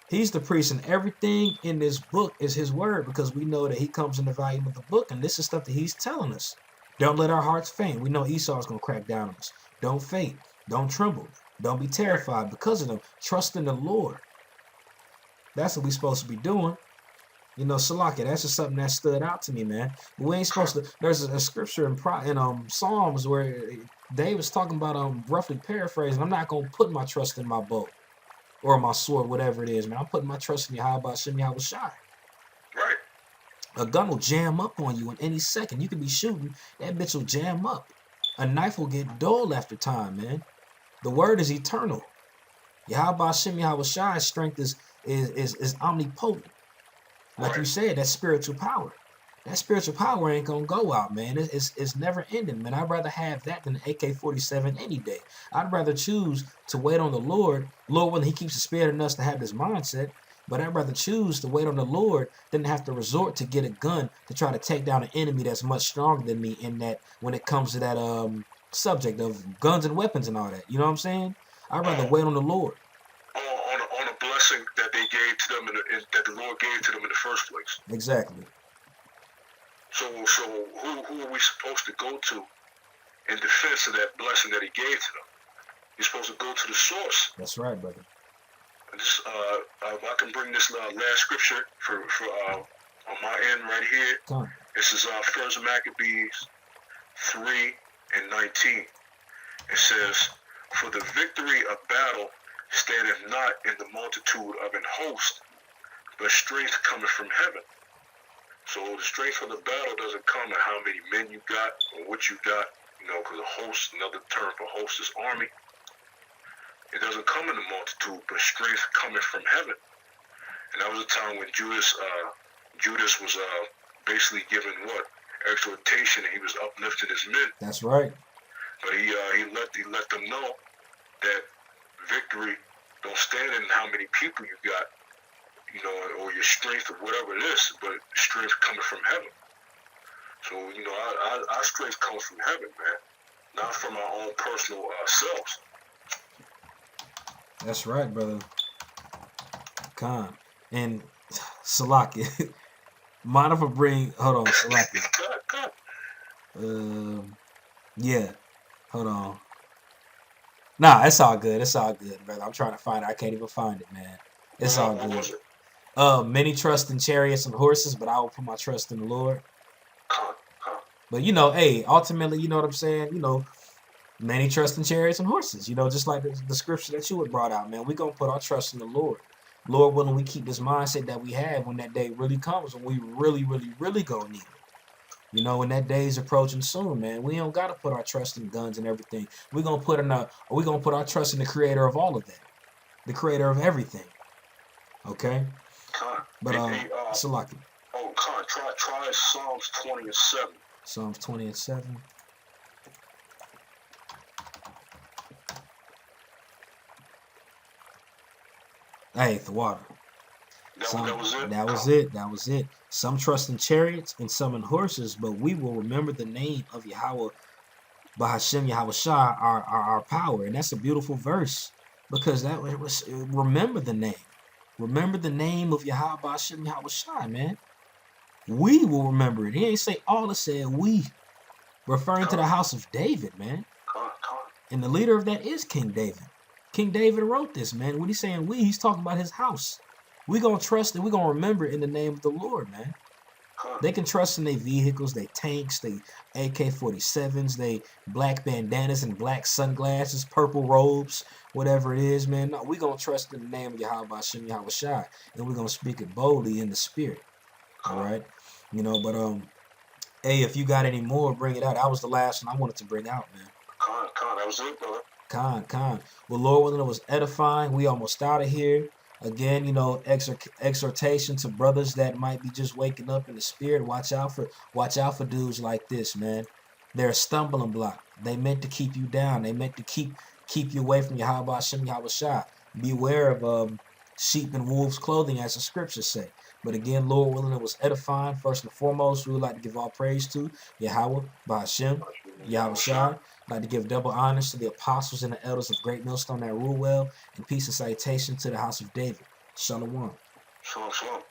He's the priest, and everything in this book is his word, because we know that he comes in the volume of the book, and this is stuff that he's telling us. Don't let our hearts faint. We know Esau's going to crack down on us. Don't faint. Don't tremble. Don't be terrified because of them. Trust in the Lord. That's what we're supposed to be doing. Salakia, that's just something that stood out to me, man. But we ain't supposed to. There's a scripture in Psalms where David's talking about roughly paraphrasing. I'm not gonna put my trust in my bow or my sword, whatever it is, man. I'm putting my trust in Yahawashi. Right. A gun will jam up on you in any second. You could be shooting, that bitch will jam up. A knife will get dull after time, man. The word is eternal. Yahawashi strength is omnipotent. Like you said, that spiritual power. That spiritual power ain't gonna go out, man. It's never ending, man. I'd rather have that than an AK-47 any day. I'd rather choose to wait on the Lord. Lord, when he keeps the spirit in us to have this mindset, but I'd rather choose to wait on the Lord than to have to resort to get a gun to try to take down an enemy that's much stronger than me, in that when it comes to that subject of guns and weapons and all that. You know what I'm saying? I'd rather wait on the Lord. On a blessing that they gave to them, that the Lord gave to them in the first place. Exactly. So who are we supposed to go to in defense of that blessing that he gave to them? You're supposed to go to the source. That's right, brother. If I can bring this last scripture for on my end right here. Come. This is 1 Maccabees 3:19. It says, For the victory of battle standeth not in the multitude of an host, but strength cometh from heaven. So the strength of the battle doesn't come in how many men you got or what you got, because a host, another term for host is army. It doesn't come in the multitude, but strength cometh from heaven. And that was a time when Judas was basically given exhortation, and he was uplifting his men. That's right. But he let them know that victory don't stand in how many people you got, or your strength or whatever it is, but strength coming from heaven. So, our strength comes from heaven, man. not from our own personal selves. That's right, brother. Khan. And Salaki. Mind if I bring, hold on, Salaki. God. Yeah. Hold on. Nah, it's all good. It's all good, brother. I'm trying to find it. I can't even find it, man. It's all What was good. it? Many trust in chariots and horses, but I will put my trust in the Lord. Con. But you know, hey, ultimately, you know what I'm saying? You know, many trust in chariots and horses. You know, just like the scripture that you had brought out, man. We're gonna put our trust in the Lord. Lord willing, we keep this mindset that we have when that day really comes, when we really, really, really gonna need it. You know, when that day is approaching soon, man, we don't gotta put our trust in guns and everything. We're gonna put our trust in the creator of all of that. The creator of everything. Okay? Con. But Salaki. Oh, Con. Try Psalms 20 and 7. Psalms 20 and 7. Hey, the water. That was it? That was it. Some trust in chariots and some in horses, but we will remember the name of Yahweh, Bahashem Yahawashi, our power. And that's a beautiful verse because that was remember the name. Remember the name of Yahweh Bahashem Yahawashi, man. We will remember it. He ain't say all, it said we. Referring to the house of David, man. Con. And the leader of that is King David. King David wrote this, man. When he's saying we, he's talking about his house. We're going to trust it. We're going to remember it in the name of the Lord, man. Con. They can trust in their vehicles, their tanks, their AK-47s, their black bandanas and black sunglasses, purple robes, whatever it is, man. No, we're going to trust in the name of Yahweh Hashem Yahawashi, and we're going to speak it boldly in the spirit. All right? You know, but, hey, if you got any more, bring it out. That was the last one I wanted to bring out, man. Con. That was it, brother. Con. Well, Lord willing, it was edifying. We almost out of here. Again, you know, exhortation to brothers that might be just waking up in the spirit. Watch out for dudes like this, man. They're a stumbling block. They meant to keep you down. They meant to keep you away from Yahweh Hashem Yahawashi. Beware of sheep and wolves' clothing, as the scriptures say. But again, Lord willing, it was edifying. First and foremost, we would like to give all praise to Yahweh Bahashem Yahawashi. I'd like to give double honors to the apostles and the elders of Great Millstone that rule well, and peace and salutation to the house of David. Shalom. Shalom.